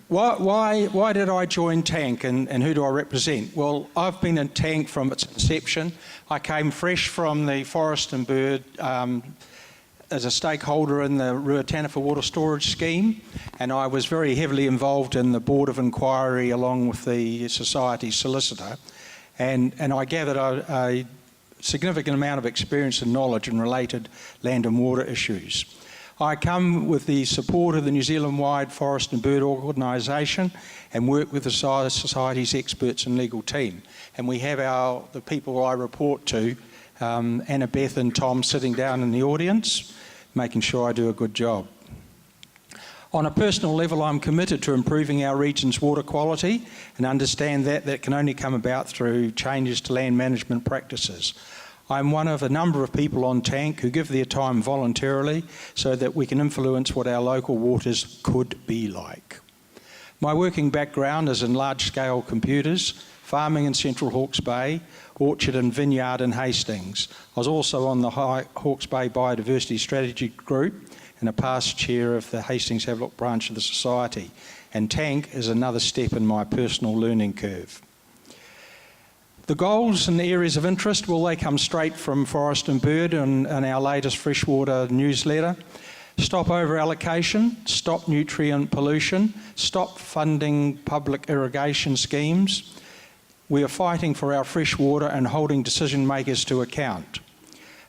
Why did I join Tank and who do I represent? Well, I've been in Tank from its inception. I came fresh from the Forest and Bird as a stakeholder in the Ruataniwha Water Storage Scheme, and I was very heavily involved in the Board of Inquiry along with the Society solicitor, and I gathered a significant amount of experience and knowledge in related land and water issues. I come with the support of the New Zealand-wide Forest and Bird Organisation and work with the Society's experts and legal team. And we have the people I report to, Anna Beth and Tom, sitting down in the audience, making sure I do a good job. On a personal level, I'm committed to improving our region's water quality and understand that can only come about through changes to land management practices. I'm one of a number of people on Tank who give their time voluntarily so that we can influence what our local waters could be like. My working background is in large-scale computers, farming in Central Hawke's Bay, orchard and vineyard in Hastings. I was also on the Hawke's Bay Biodiversity Strategy Group and a past chair of the Hastings Havelock branch of the Society. And Tank is another step in my personal learning curve. The goals and the areas of interest, well, they come straight from Forest and Bird in our latest freshwater newsletter. Stop over-allocation, stop nutrient pollution, stop funding public irrigation schemes. We are fighting for our fresh water and holding decision makers to account.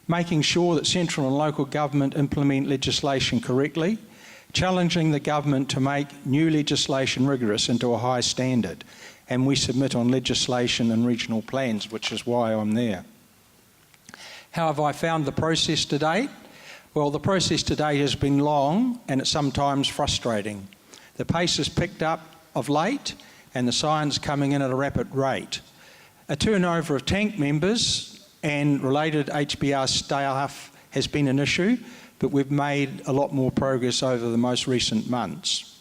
Making sure that central and local government implement legislation correctly, challenging the government to make new legislation rigorous and to a high standard. And we submit on legislation and regional plans, which is why I'm there. How have I found the process to date? Well, the process to date has been long and it's sometimes frustrating. The pace has picked up of late and the science coming in at a rapid rate. A turnover of Tank members and related HBR staff has been an issue, but we've made a lot more progress over the most recent months.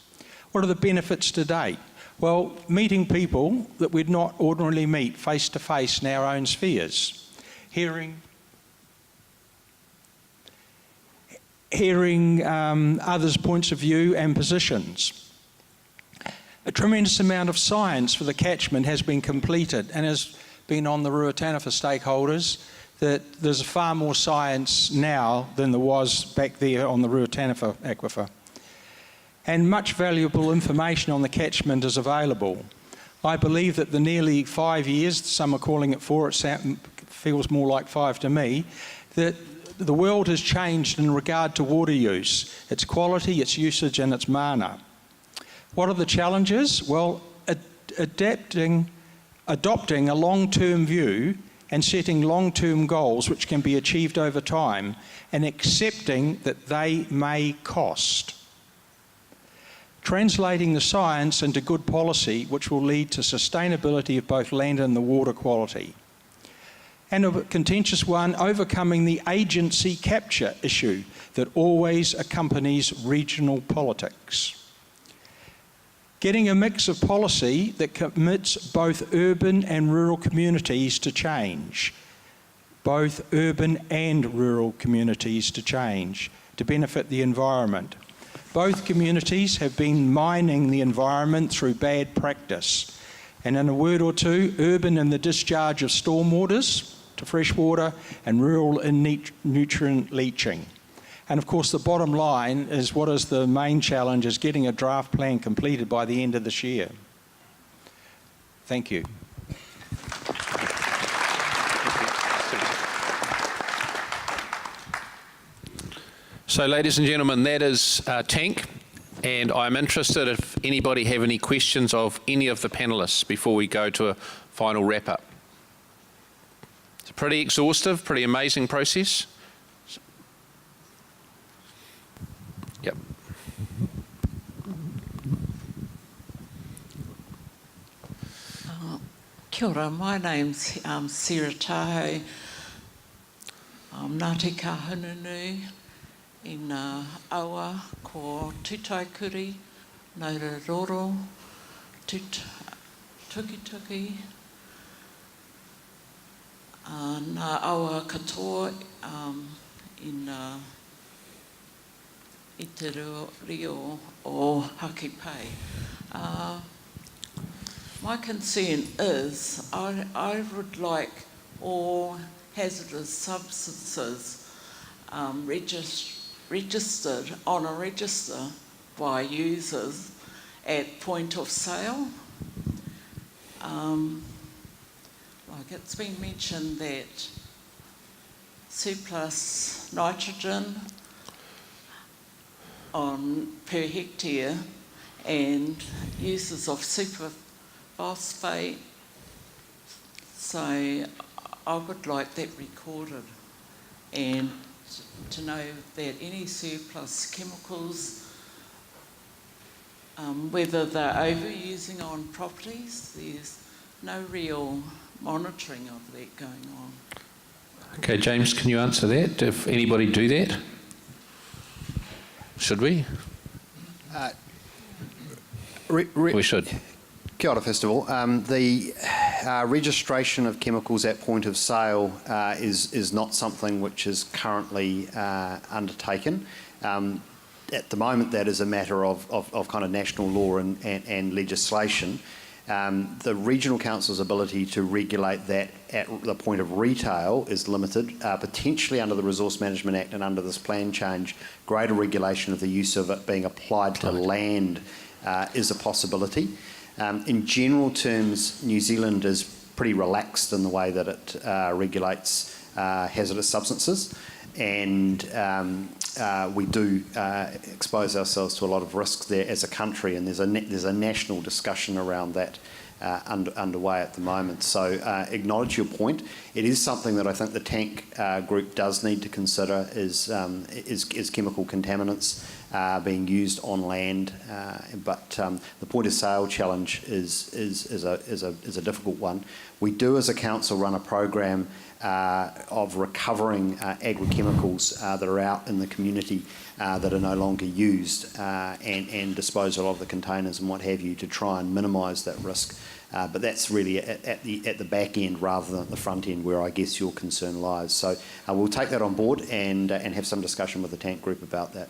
What are the benefits to date? Well, meeting people that we'd not ordinarily meet face to face in our own spheres. Hearing hearing others' points of view and positions. A tremendous amount of science for the catchment has been completed and has been on the Ruataniwha stakeholders, that there's far more science now than there was back there on the Ruataniwha aquifer. And much valuable information on the catchment is available. I believe that the nearly 5 years, some are calling it 4, it feels more like 5 to me, that the world has changed in regard to water use, its quality, its usage and its mana. What are the challenges? Well, adopting a long-term view and setting long-term goals which can be achieved over time, and accepting that they may cost. Translating the science into good policy which will lead to sustainability of both land and the water quality. And a contentious one, overcoming the agency capture issue that always accompanies regional politics. Getting a mix of policy that commits both urban and rural communities to change. Both urban and rural communities to change, to benefit the environment. Both communities have been mining the environment through bad practice. And in a word or two, urban in the discharge of stormwaters to freshwater, and rural in nutrient leaching. And of course the bottom line is, what is the main challenge, is getting a draft plan completed by the end of this year. Thank you. So, ladies and gentlemen, that is Tank, and I'm interested if anybody have any questions of any of the panellists before we go to a final wrap-up. It's a pretty exhaustive, pretty amazing process. Yep. Kia ora, my name's Sarah Taho. I'm Ngāti Kahununu in Aua ko Tutaikuri, Nauraroro, Tukituki, Ngā Aua katoa in I te rio o Haki Pai. My concern is I would like all hazardous substances registered on a register by users at point of sale. Like it's been mentioned that surplus nitrogen per hectare and uses of superphosphate, so I would like that recorded, and to know that any surplus chemicals, whether they're overusing on properties, there's no real monitoring of that going on. Okay, James, can you answer that? If anybody do that? Should we? We should. Kia ora, first of all. The registration of chemicals at point of sale is not something which is currently undertaken. At the moment, that is a matter of kind of national law and legislation. The Regional Council's ability to regulate that at the point of retail is limited. Potentially under the Resource Management Act and under this plan change, greater regulation of the use of it being applied to land is a possibility. In general terms, New Zealand is pretty relaxed in the way that it regulates hazardous substances, and we do expose ourselves to a lot of risks there as a country, and there's a national discussion around that underway at the moment. So acknowledge your point. It is something that I think the Tank group does need to consider is chemical contaminants being used on land, but the point of sale challenge is a difficult one. We do, as a council, run a program of recovering agrochemicals that are out in the community that are no longer used, and disposal of the containers and what have you, to try and minimise that risk. But that's really at the back end rather than at the front end, where I guess your concern lies. So we'll take that on board and have some discussion with the tank group about that.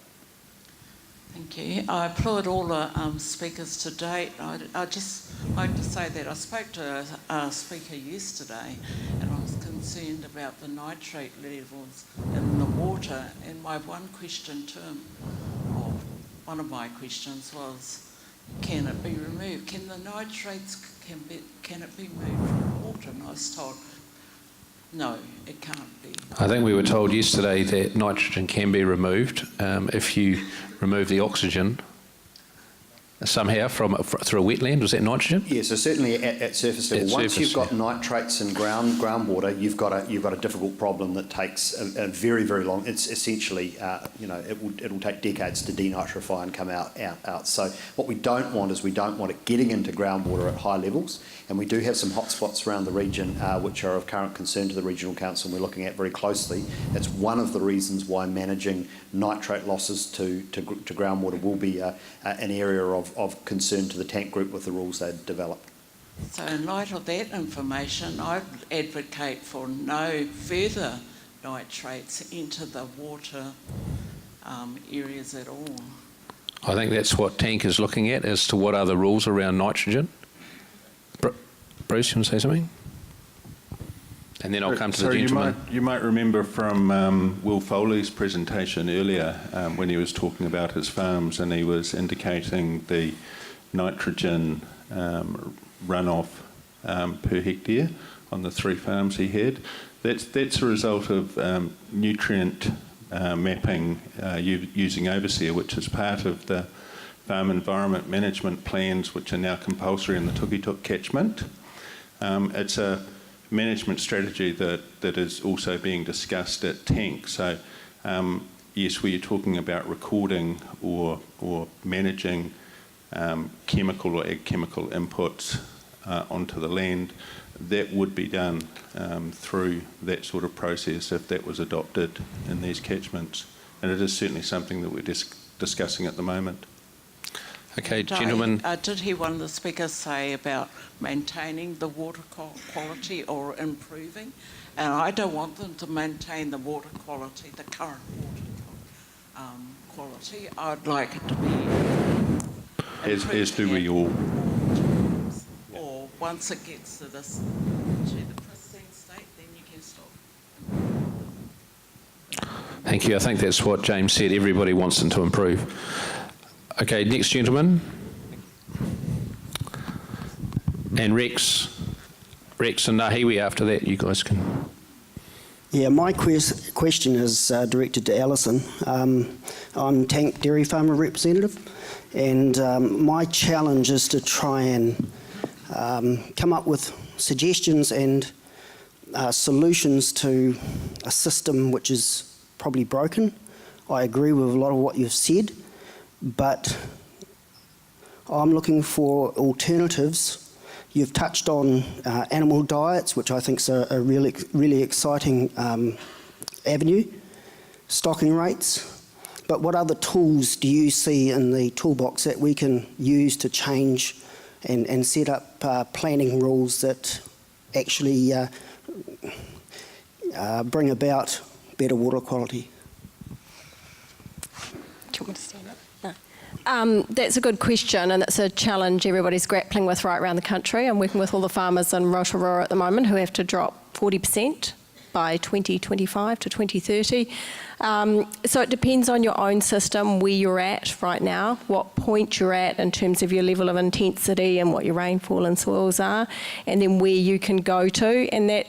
Thank you. I applaud all the speakers to date. I just like to say that I spoke to a speaker yesterday, and I was concerned about the nitrate levels in the water. And my one question to him, or one of my questions was, can it be removed? Can the nitrates, can it be moved from water? And I was told, no, it can't be. I think we were told yesterday that nitrogen can be removed if you remove the oxygen somehow through a wetland. Was that nitrogen? Yeah, so certainly at surface level. Once you've got nitrates in groundwater, you've got a difficult problem that takes a very, very long. It's essentially it will take decades to denitrify and come out. So what we don't want is we don't want it getting into groundwater at high levels, and we do have some hotspots around the region which are of current concern to the Regional Council, and we're looking at very closely. That's one of the reasons why managing nitrate losses to groundwater will be an area of concern to the tank group with the rules they've developed. So in light of that information, I'd advocate for no further nitrates into the water areas at all. I think that's what Tank is looking at, as to what are the rules around nitrogen. Bruce, you want to say something? And then I'll come to the gentleman. You might remember from Will Foley's presentation earlier when he was talking about his farms, and he was indicating the nitrogen runoff per hectare on the 3 farms he had. That's a result of nutrient mapping using Overseer, which is part of the farm environment management plans, which are now compulsory in the Tukituk catchment. It's a management strategy that is also being discussed at Tank. So yes, where you're talking about recording or managing chemical or ag chemical inputs onto the land, that would be done through that sort of process if that was adopted in these catchments. And it is certainly something that we're discussing at the moment. Okay, gentlemen. Did hear one of the speakers say about maintaining the water quality or improving? And I don't want them to maintain the water quality, the current water quality. I'd like it to be as do we all. Or once it gets to the pristine state, then you can stop. Thank you. I think that's what James said. Everybody wants them to improve. Okay, next gentleman. And Rex and Nahiwi after that, you guys can. Yeah, my question is directed to Alison. I'm Tank Dairy Farmer representative, and my challenge is to try and come up with suggestions and solutions to a system which is probably broken. I agree with a lot of what you've said, but I'm looking for alternatives. You've touched on animal diets, which I think is a really exciting avenue, stocking rates. But what other tools do you see in the toolbox that we can use to change and set up planning rules that actually bring about better water quality? Do you want me to stand up? No. That's a good question, and it's a challenge everybody's grappling with right around the country. I'm working with all the farmers in Rotorua at the moment who have to drop 40% by 2025 to 2030. So it depends on your own system, where you're at right now, what point you're at in terms of your level of intensity and what your rainfall and soils are, and then where you can go to. And that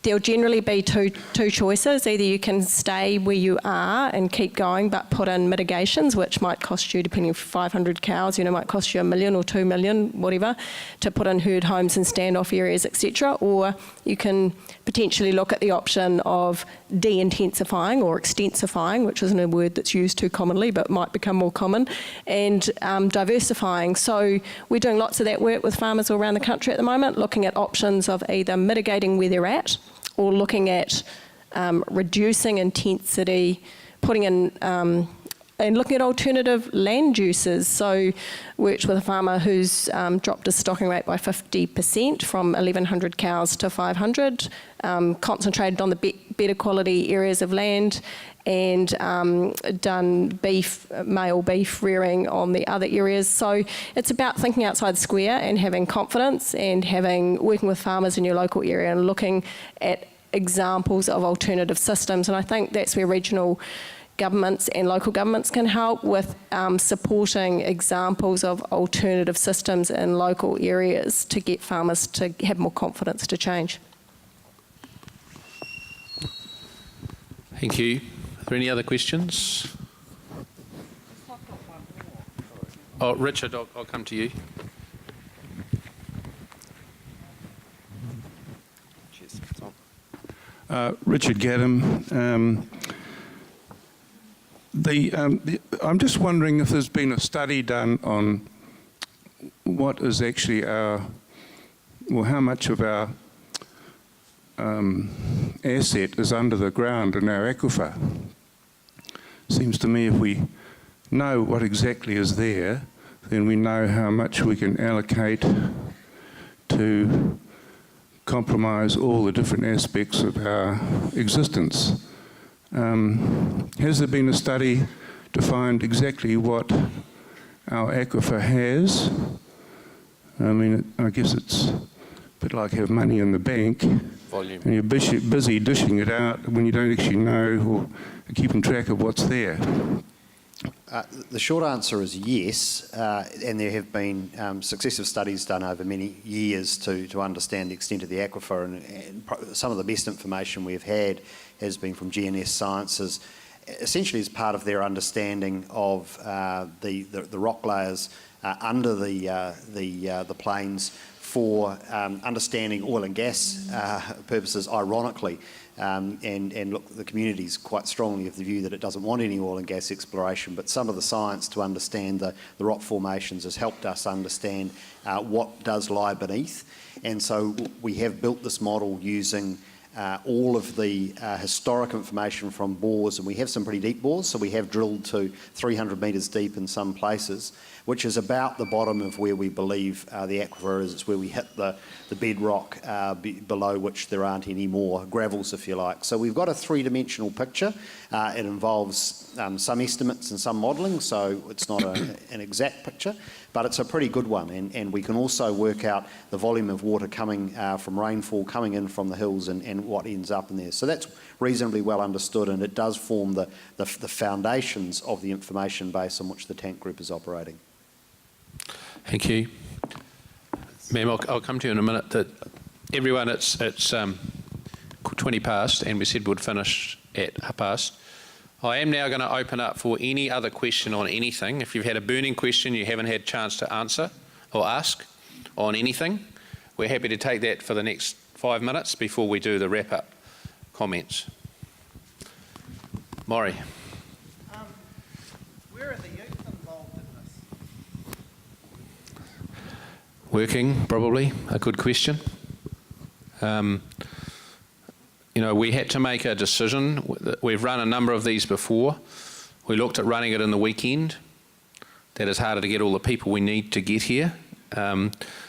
there'll generally be two choices. Either you can stay where you are and keep going, but put in mitigations, which might cost you, depending on 500 cows, might cost you $1 million or $2 million, whatever, to put in herd homes and standoff areas, etc. Or you can potentially look at the option of de-intensifying or extensifying, which isn't a word that's used too commonly but might become more common, and diversifying. So we're doing lots of that work with farmers all around the country at the moment, looking at options of either mitigating where they're at or looking at reducing intensity, putting in and looking at alternative land uses. So worked with a farmer who's dropped his stocking rate by 50% from 1,100 cows to 500, concentrated on the better quality areas of land, and done male beef rearing on the other areas. So it's about thinking outside the square and having confidence and working with farmers in your local area and looking at examples of alternative systems. And I think that's where regional governments and local governments can help with supporting examples of alternative systems in local areas to get farmers to have more confidence to change. Thank you. Are there any other questions? Oh, Richard, I'll come to you. Richard Gaddam. I'm just wondering if there's been a study done on what is actually how much of our asset is under the ground in our aquifer. Seems to me if we know what exactly is there, then we know how much we can allocate to compromise all the different aspects of our existence. Has there been a study to find exactly what our aquifer has? I mean, I guess it's a bit like have money in the bank, Volume. and you're busy dishing it out when you don't actually know or keeping track of what's there. The short answer is yes, and there have been successive studies done over many years to understand the extent of the aquifer, and some of the best information we've had has been from GNS Sciences, essentially as part of their understanding of the rock layers under the plains for understanding oil and gas purposes, ironically. And look, the community's quite strongly of the view that it doesn't want any oil and gas exploration, but some of the science to understand the rock formations has helped us understand what does lie beneath. And so we have built this model using all of the historic information from bores, and we have some pretty deep bores, so we have drilled to 300 metres deep in some places, which is about the bottom of where we believe the aquifer is. It's where we hit the bedrock below which there aren't any more gravels, if you like. So we've got a three-dimensional picture. It involves some estimates and some modelling, so it's not an exact picture, but it's a pretty good one. And we can also work out the volume of water coming from rainfall, coming in from the hills, and what ends up in there. So that's reasonably well understood, and it does form the foundations of the information base on which the tank group is operating. Thank you. Ma'am, I'll come to you in a minute. That everyone, it's 20 past, and we said we'd finish at 1:30. I am now going to open up for any other question on anything. If you've had a burning question you haven't had a chance to answer or ask on anything, we're happy to take that for the next 5 minutes before we do the wrap-up comments. Maury. Where are the youth involved in this? Working, probably. A good question. You know, we had to make a decision. We've run a number of these before. We looked at running it in the weekend. That is harder to get all the people we need to get here.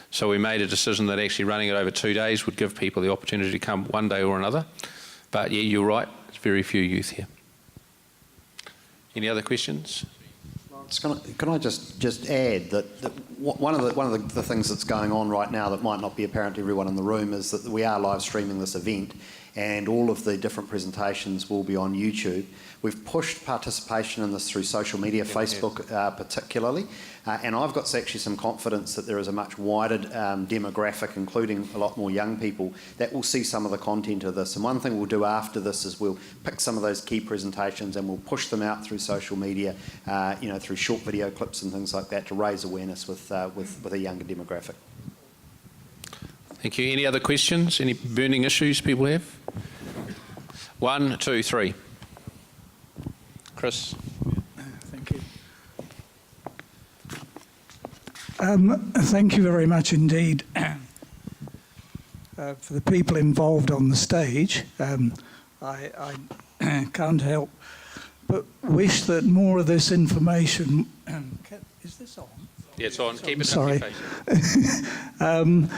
So we made a decision that actually running it over 2 days would give people the opportunity to come one day or another. But yeah, you're right, there's very few youth here. Any other questions? Can I just add that one of the things that's going on right now that might not be apparent to everyone in the room is that we are live streaming this event, and all of the different presentations will be on YouTube. We've pushed participation in this through social media, Facebook particularly, and I've got actually some confidence that there is a much wider demographic, including a lot more young people, that will see some of the content of this. And one thing we'll do after this is we'll pick some of those key presentations and we'll push them out through social media, through short video clips and things like that, to raise awareness with a younger demographic. Thank you. Any other questions? Any burning issues people have? 1, 2, 3. Chris. Thank you. Thank you very much indeed for the people involved on the stage. I can't help but wish that more of this information... is this on? Yeah, it's on. Keep it Sorry. up.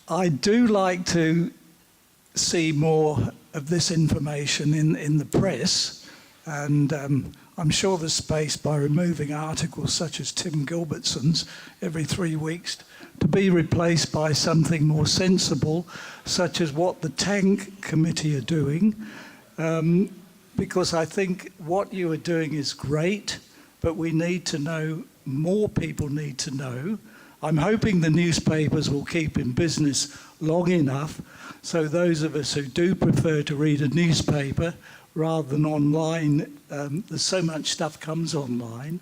I do like to see more of this information in the press, and I'm sure there's space by removing articles such as Tim Gilbertson's every 3 weeks to be replaced by something more sensible, such as what the Tank Committee are doing, because I think what you are doing is great, but we need to know, more people need to know. I'm hoping the newspapers will keep in business long enough so those of us who do prefer to read a newspaper rather than online, there's so much stuff comes online.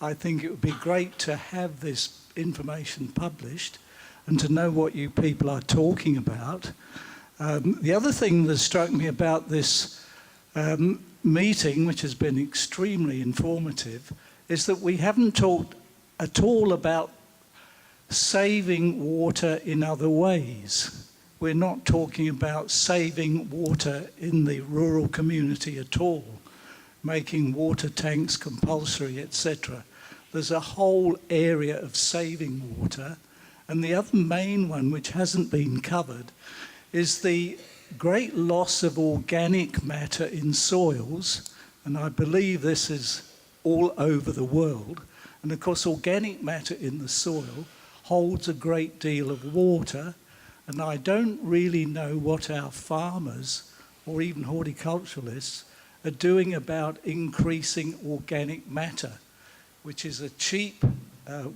I think it would be great to have this information published and to know what you people are talking about. The other thing that struck me about this meeting, which has been extremely informative, is that we haven't talked at all about saving water in other ways. We're not talking about saving water in the rural community at all, making water tanks compulsory, etc. There's a whole area of saving water. And the other main one, which hasn't been covered, is the great loss of organic matter in soils. And I believe this is all over the world. And of course, organic matter in the soil holds a great deal of water, and I don't really know what our farmers or even horticulturalists are doing about increasing organic matter, which is a cheap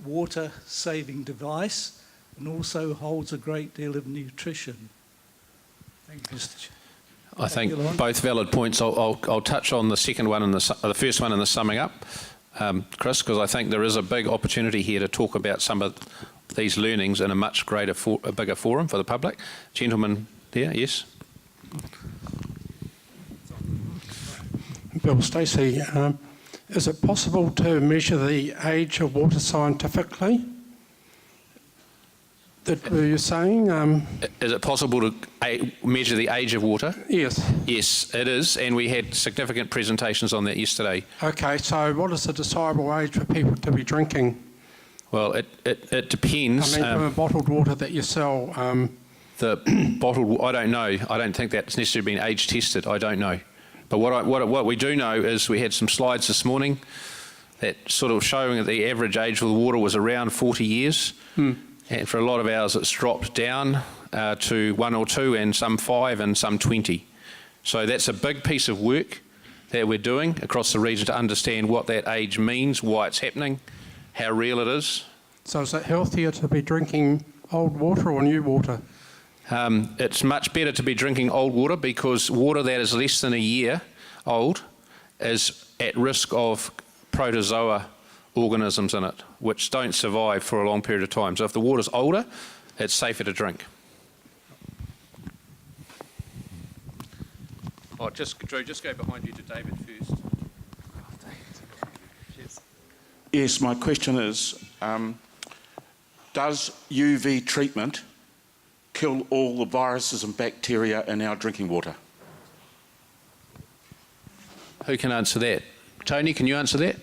water-saving device and also holds a great deal of nutrition. Thank you, Mr. Chair. I think both valid points. I'll touch on the second one and the first one in the summing up, Chris, because I think there is a big opportunity here to talk about some of these learnings in a much greater, a bigger forum for the public. Gentleman there, yes. Bill Stacey, is it possible to measure the age of water scientifically? That were you saying? Is it possible to measure the age of water? Yes. Yes, it is, and we had significant presentations on that yesterday. Okay, so what is the desirable age for people to be drinking? Well, it depends. I mean, from the bottled water that you sell. The bottled, I don't know. I don't think that's necessarily been age tested. I don't know. But what we do know is we had some slides this morning that sort of showing that the average age of the water was around 40 years. And for a lot of ours, it's dropped down to 1 or 2 and some 5 and some 20. So that's a big piece of work that we're doing across the region to understand what that age means, why it's happening, how real it is. So is it healthier to be drinking old water or new water? It's much better to be drinking old water because water that is less than a year old is at risk of protozoa organisms in it, which don't survive for a long period of time. So if the water's older, it's safer to drink. Oh, Drew, just go behind you to David first. Yes, my question is, does UV treatment kill all the viruses and bacteria in our drinking water? Who can answer that? Tony, can you answer that?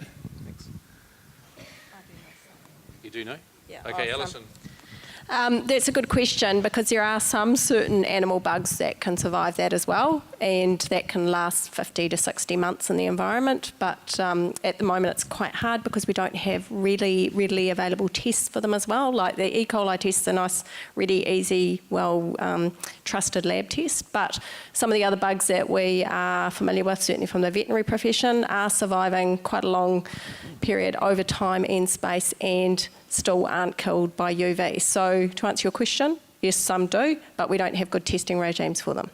You do know? Yeah. Okay, Alison. That's a good question because there are some certain animal bugs that can survive that as well, and that can last 50 to 60 months in the environment. But at the moment it's quite hard because we don't have really readily available tests for them as well. Like the E. coli tests are nice, really easy, trusted lab tests. But some of the other bugs that we are familiar with, certainly from the veterinary profession, are surviving quite a long period over time and space and still aren't killed by UV. So to answer your question, yes, some do, but we don't have good testing regimes for them.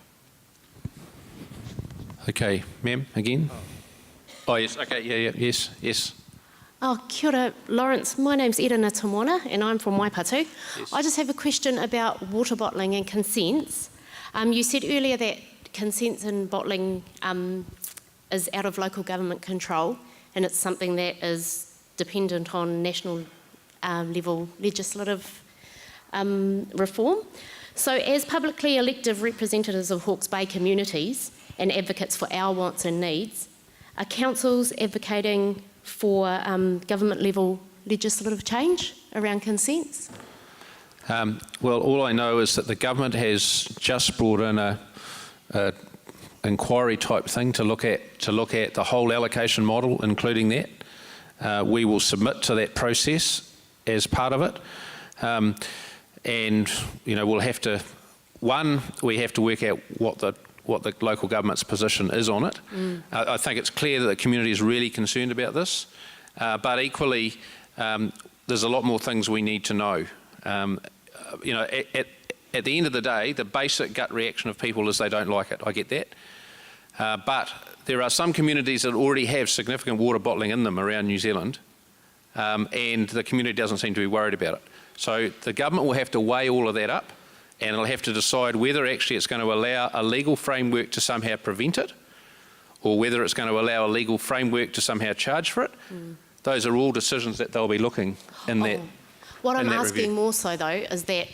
Okay, ma'am, again. Oh, yes, okay, yes. Oh, kia ora, Lawrence. My name's Edina Tamona and I'm from Waipatu. Yes. I just have a question about water bottling and consents. You said earlier that consents and bottling is out of local government control, and it's something that is dependent on national level legislative reform. So as publicly elected representatives of Hawke's Bay communities and advocates for our wants and needs, are councils advocating for government level legislative change around consents? Well, all I know is that the government has just brought in a inquiry type thing to look at the whole allocation model, including that. We will submit to that process as part of it, and we'll have to. One, we have to work out what the local government's position is on it. I think it's clear that the community is really concerned about this, but equally, there's a lot more things we need to know. At the end of the day, the basic gut reaction of people is they don't like it. I get that. But there are some communities that already have significant water bottling in them around New Zealand, and the community doesn't seem to be worried about it. So the government will have to weigh all of that up, and it'll have to decide whether actually it's going to allow a legal framework to somehow prevent it, or whether it's going to allow a legal framework to somehow charge for it. Those are all decisions that they'll be looking in that. What I'm that asking review. more so though is that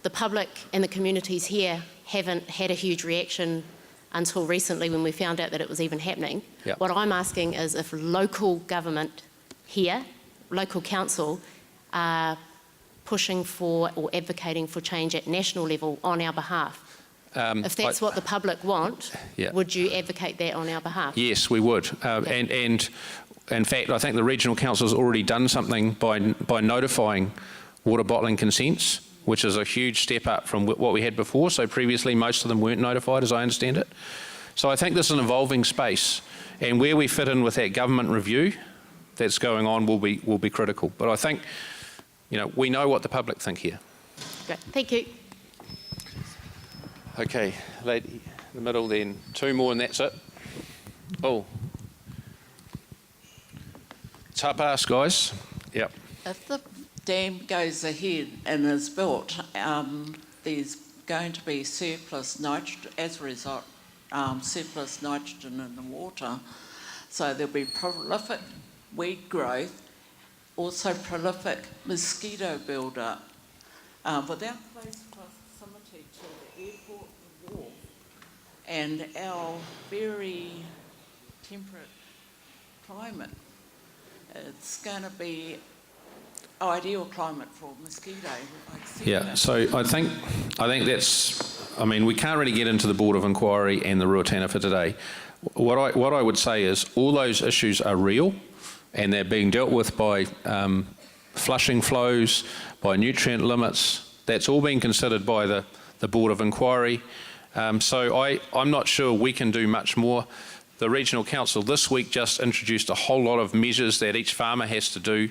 the public and the communities here haven't had a huge reaction until recently when we found out that it was even happening. Yep. What I'm asking is if local government here, local council, are pushing for or advocating for change at national level on our behalf. If that's what the public want, would you advocate that on our behalf? Yes, we would. And in fact, I think the regional council has already done something by notifying water bottling consents, which is a huge step up from what we had before. So previously, most of them weren't notified, as I understand it. So I think this is an evolving space, and where we fit in with that government review that's going on will be critical. But I think, we know what the public think here. Great. Thank you. Okay, lady in the middle, then two more, and that's it. Oh. It's half past, guys. Yep. If the dam goes ahead and is built, there's going to be surplus nitrogen, as a result, surplus nitrogen in the water. So there'll be prolific weed growth, also prolific mosquito build-up. Without close proximity to the airport and wharf and our very temperate climate, it's going to be ideal climate for mosquito. Yeah, so I think that's, we can't really get into the Board of Inquiry and the Ruatana for today. What I would say is all those issues are real, and they're being dealt with by flushing flows, by nutrient limits. That's all being considered by the Board of Inquiry. So I'm not sure we can do much more. The Regional Council this week just introduced a whole lot of measures that each farmer has to do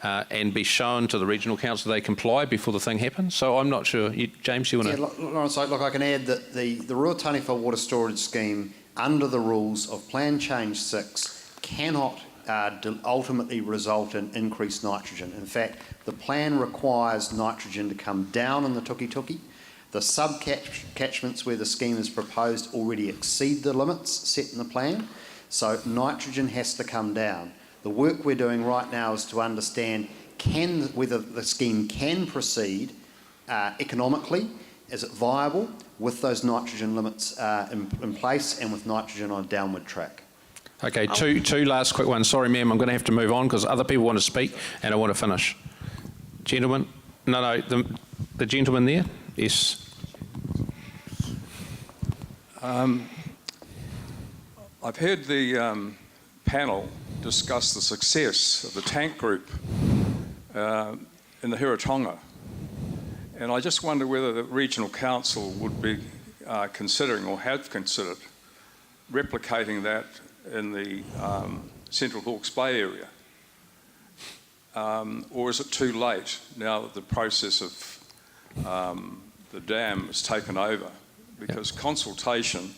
and be shown to the Regional Council they comply before the thing happens. So I'm not sure. James, you want to? Yeah, Lawrence, look, I can add that the Ruataniwha Water Storage Scheme, under the rules of Plan Change 6, cannot ultimately result in increased nitrogen. In fact, the plan requires nitrogen to come down in the tuki-tuki. The sub-catchments where the scheme is proposed already exceed the limits set in the plan, so nitrogen has to come down. The work we're doing right now is to understand whether the scheme can proceed economically. Is it viable with those nitrogen limits in place and with nitrogen on a downward track? Okay, two last quick ones. Sorry, ma'am, I'm going to have to move on because other people want to speak and I want to finish. Gentleman? No, the gentleman there? Yes. I've heard the panel discuss the success of the tank group in the Hiratonga, and I just wonder whether the Regional Council would be considering or have considered replicating that in the Central Hawke's Bay area, or is it too late now that the process of the dam has taken over? Because consultation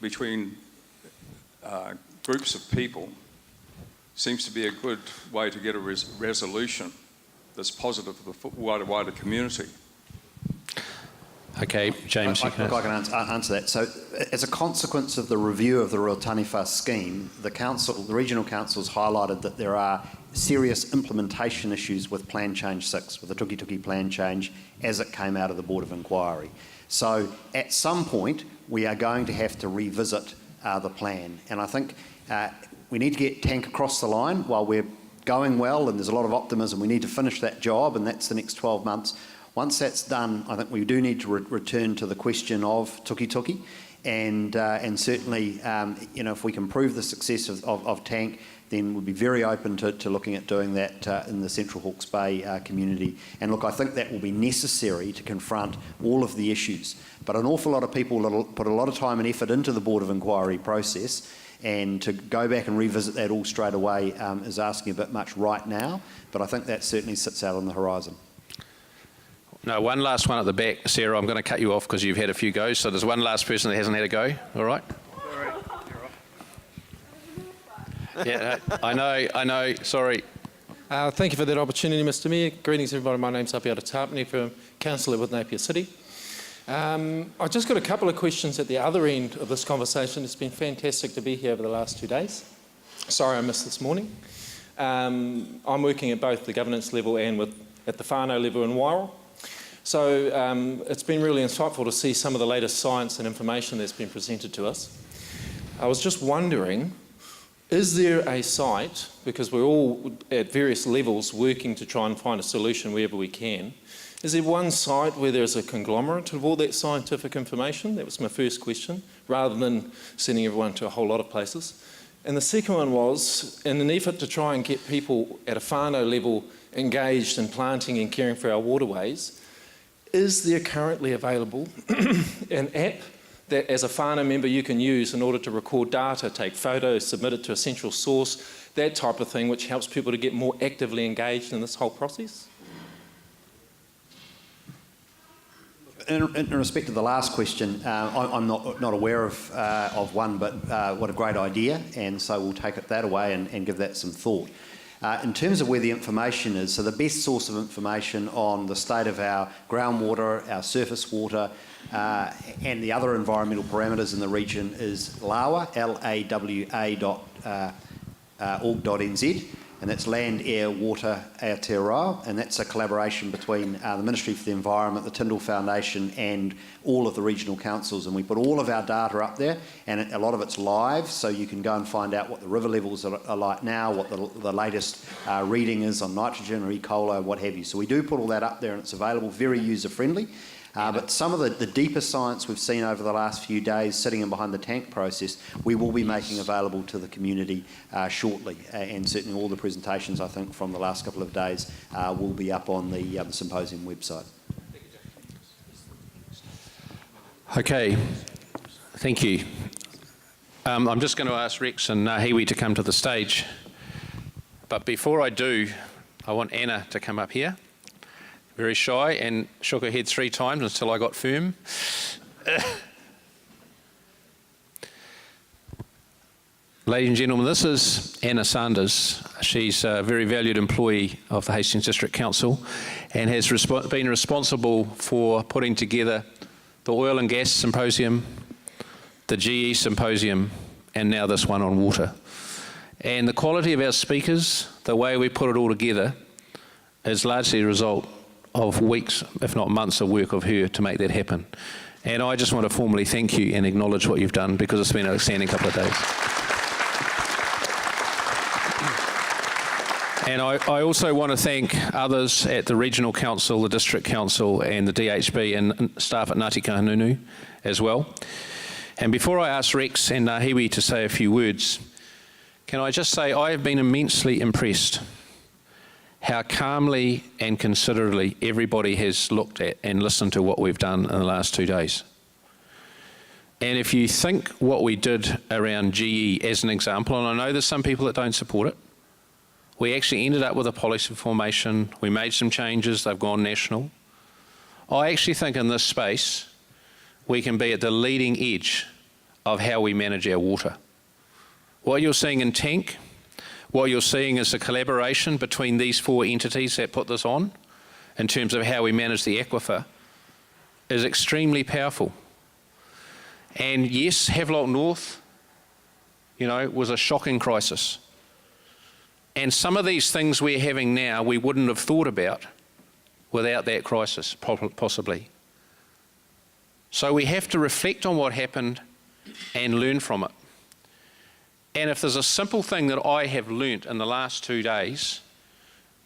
between groups of people seems to be a good way to get a resolution that's positive for the wider community. Okay, James. I can answer that. So, as a consequence of the review of the Real Taniwha scheme, the regional councils highlighted that there are serious implementation issues with Plan Change 6, with the Tuki Plan Change, as it came out of the Board of Inquiry. So, at some point, we are going to have to revisit the plan. And I think we need to get Tank across the line while we're going well, and there's a lot of optimism. We need to finish that job, and that's the next 12 months. Once that's done, I think we do need to return to the question of Tuki, and certainly, if we can prove the success of Tank, then we'll be very open to looking at doing that in the Central Hawke's Bay community. And look, I think that will be necessary to confront all of the issues. But an awful lot of people put a lot of time and effort into the Board of Inquiry process, and to go back and revisit that all straight away is asking a bit much right now, but I think that certainly sits out on the horizon. No, one last one at the back. Sarah, I'm going to cut you off because you've had a few goes, so there's one last person that hasn't had a go, all right? Yeah, I know, sorry. Thank you for that opportunity, Mr Mayor. Greetings everybody, my name's Apiata Tapani from Councillor with Napier City. I've just got a couple of questions at the other end of this conversation. It's been fantastic to be here over the last 2 days. Sorry I missed this morning. I'm working at both the governance level and at the whānau level in Wairoa. So it's been really insightful to see some of the latest science and information that's been presented to us. I was just wondering, is there a site, because we're all at various levels working to try and find a solution wherever we can, is there one site where there's a conglomerate of all that scientific information? That was my first question, rather than sending everyone to a whole lot of places. And the second one was, in an effort to try and get people at a whānau level engaged in planting and caring for our waterways, is there currently available an app that as a whānau member you can use in order to record data, take photos, submit it to a central source, that type of thing, which helps people to get more actively engaged in this whole process? In respect to the last question, I'm not aware of one, but what a great idea, and so we'll take that away and give that some thought. In terms of where the information is, so the best source of information on the state of our groundwater, our surface water, and the other environmental parameters in the region is LAWA, lawa.org.nz, and that's Land, Air, Water, Aotearoa, and that's a collaboration between the Ministry for the Environment, the Tyndall Foundation, and all of the regional councils. And we put all of our data up there, and a lot of it's live, so you can go and find out what the river levels are like now, what the latest reading is on nitrogen or E. coli, what have you. So we do put all that up there, and it's available, very user-friendly. But some of the deeper science we've seen over the last few days sitting in behind the tank process, we will be making available to the community shortly. And certainly all the presentations, I think, from the last couple of days will be up on the symposium website. Okay, thank you. I'm just going to ask Rex and Nahiwi to come to the stage. But before I do, I want Anna to come up here. Very shy, and shook her head 3 times until I got firm. Ladies and gentlemen, this is Anna Sanders. She's a very valued employee of the Hastings District Council and has been responsible for putting together the Oil and Gas Symposium, the GE Symposium, and now this one on water. And the quality of our speakers, the way we put it all together, is largely a result of weeks, if not months, of work of her to make that happen. And I just want to formally thank you and acknowledge what you've done, because it's been an outstanding couple of days. And I also want to thank others at the Regional Council, the District Council and the DHB and staff at Ngāti Kahungunu as well. And before I ask Rex and Nahiwi to say a few words, can I just say I have been immensely impressed how calmly and considerately everybody has looked at and listened to what we've done in the last 2 days. And if you think what we did around GE as an example, and I know there's some people that don't support it, we actually ended up with a policy formation, we made some changes, they've gone national. I actually think in this space, we can be at the leading edge of how we manage our water. What you're seeing in Tank, what you're seeing is a collaboration between these 4 entities that put this on, in terms of how we manage the aquifer, is extremely powerful. And yes, Havelock North, was a shocking crisis. And some of these things we're having now, we wouldn't have thought about without that crisis, possibly. So we have to reflect on what happened and learn from it. And if there's a simple thing that I have learnt in the last 2 days,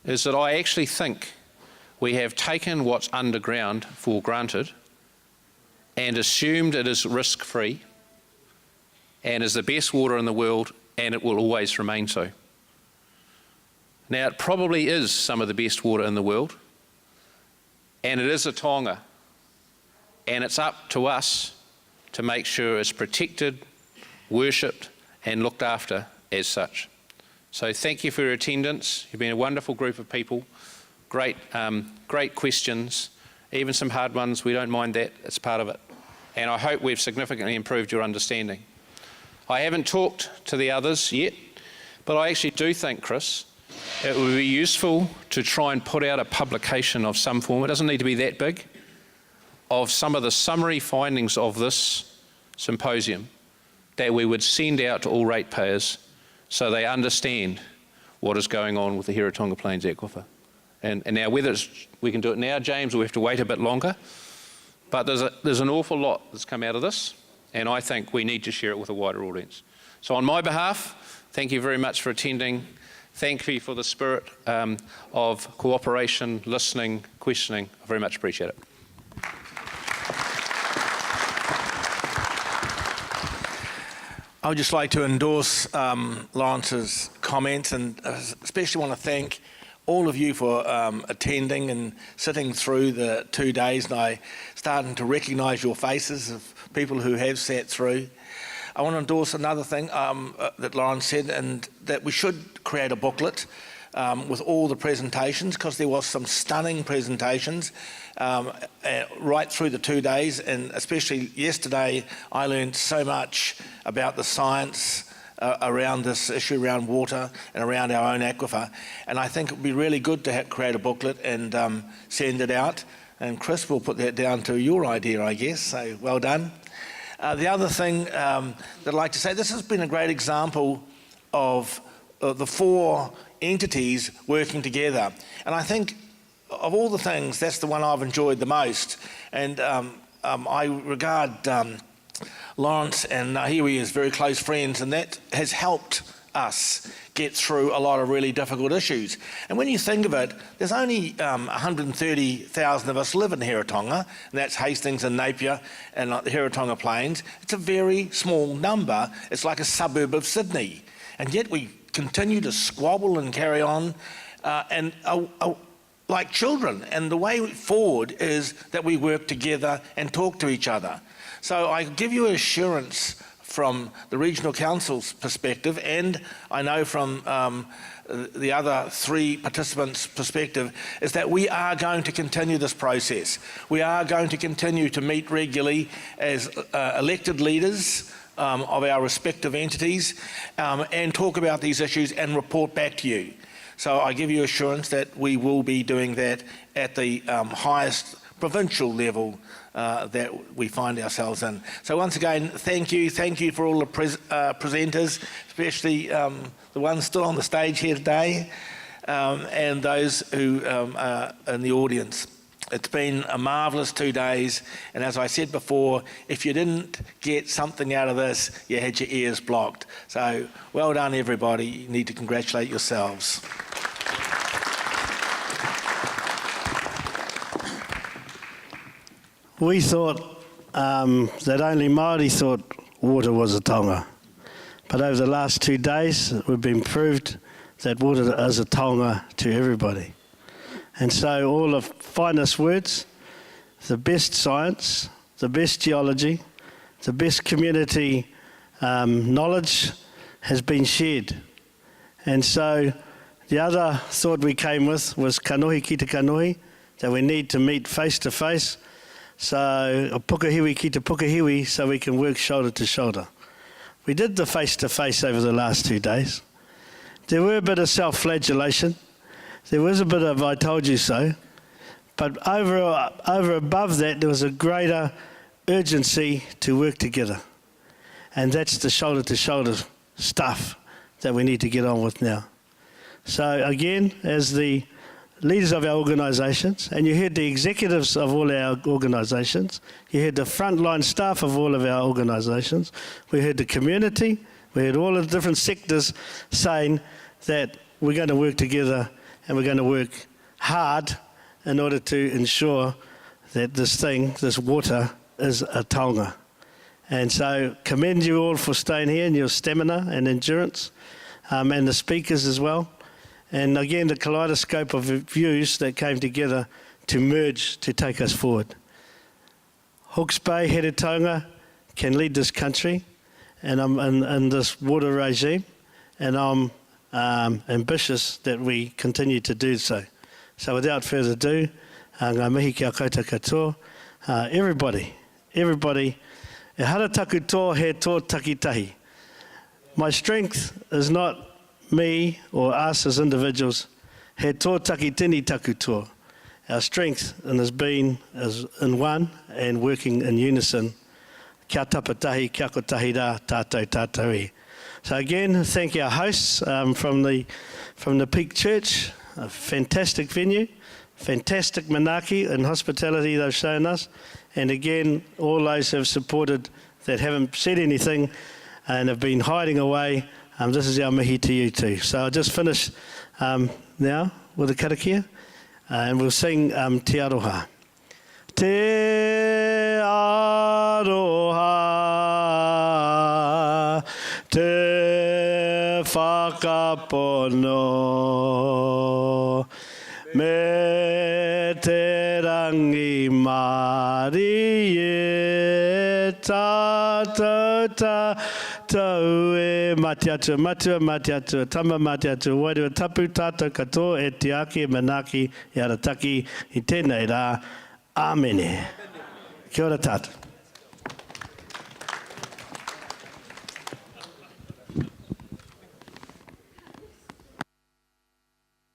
is that I actually think we have taken what's underground for granted and assumed it is risk-free and is the best water in the world, and it will always remain so. Now, it probably is some of the best water in the world, and it is a taonga, and it's up to us to make sure it's protected, worshipped, and looked after as such. So thank you for your attendance. You've been a wonderful group of people. Great questions, even some hard ones. We don't mind that, it's part of it. And I hope we've significantly improved your understanding. I haven't talked to the others yet, but I actually do think, Chris, it would be useful to try and put out a publication of some form, it doesn't need to be that big, of some of the summary findings of this symposium that we would send out to all ratepayers so they understand what is going on with the Heretaunga Plains aquifer. And now whether we can do it now, James, or we have to wait a bit longer, but there's an awful lot that's come out of this, and I think we need to share it with a wider audience. So on my behalf, thank you very much for attending. Thank you for the spirit of cooperation, listening, questioning. I very much appreciate it. I would just like to endorse Lawrence's comments, and especially want to thank all of you for attending and sitting through the 2 days, and I starting to recognise your faces of people who have sat through. I want to endorse another thing that Lawrence said, and that we should create a booklet with all the presentations, because there was some stunning presentations right through the 2 days, and especially yesterday I learned so much about the science around this issue, around water and around our own aquifer, and I think it would be really good to create a booklet and send it out, and Chris will put that down to your idea, I guess, so well done. The other thing that I'd like to say, this has been a great example of the 4 entities working together, and I think of all the things, that's the one I've enjoyed the most, and I regard Lawrence and Nahiwi as very close friends, and that has helped us get through a lot of really difficult issues. And when you think of it, there's only 130,000 of us live in Heretaunga, and that's Hastings and Napier and the Heretaunga Plains. It's a very small number. It's like a suburb of Sydney, and yet we continue to squabble and carry on like children, and the way forward is that we work together and talk to each other. So I give you assurance from the Regional Council's perspective, and I know from the other 3 participants' perspective, is that we are going to continue this process. We are going to continue to meet regularly as elected leaders of our respective entities and talk about these issues and report back to you. So I give you assurance that we will be doing that at the highest provincial level that we find ourselves in. So once again, thank you for all the presenters, especially the ones still on the stage here today, and those who are in the audience. It's been a marvellous 2 days, and as I said before, if you didn't get something out of this, you had your ears blocked. So well done everybody, you need to congratulate yourselves. We thought that only Māori thought water was a taonga. But over the last 2 days, we've been proved that water is a taonga to everybody. And so all the finest words, the best science, the best geology, the best community knowledge has been shared. And so the other thought we came with was kanohi ki te kanohi, that we need to meet face to face. So a pukahiwi ki te pukahiwi, so we can work shoulder to shoulder. We did the face-to-face over the last 2 days. There were a bit of self-flagellation. There was a bit of I told you so. But over above that, there was a greater urgency to work together. And that's the shoulder-to-shoulder stuff that we need to get on with now. So again, as the leaders of our organisations, and you heard the executives of all our organisations, you heard the frontline staff of all of our organisations, we heard the community, we heard all of the different sectors saying that we're going to work together and we're going to work hard in order to ensure that this water is a taonga. And so commend you all for staying here and your stamina and endurance, and the speakers as well. And again, the kaleidoscope of views that came together to merge to take us forward. Hawke's Bay Heretaunga can lead this country, and I'm in this water regime, and I'm ambitious that we continue to do so. So without further ado, ngā mihi kia koutou katoa, everybody, e hara taku tō he tō takitahi. My strength is not me or us as individuals, he tō takitini taku tō. Our strength has been as in one and working in unison. Kia tapatahi, kia kotahi rā, tātou tātou e. So again, thank our hosts from the Peak Church, a fantastic venue, fantastic manaaki and hospitality they've shown us. And again, all those who have supported that haven't said anything and have been hiding away, this is our mihi to you too. So I'll just finish now with the karakia, and we'll sing Te Aroha. Te Aroha, Te Whakapono, me te rangi mari e tātou tātou e mati atu, tama mati atu, wairua tapu tātou katoa e te ake manaki e arataki i tēnei rā. Āmene. Kia ora tātou.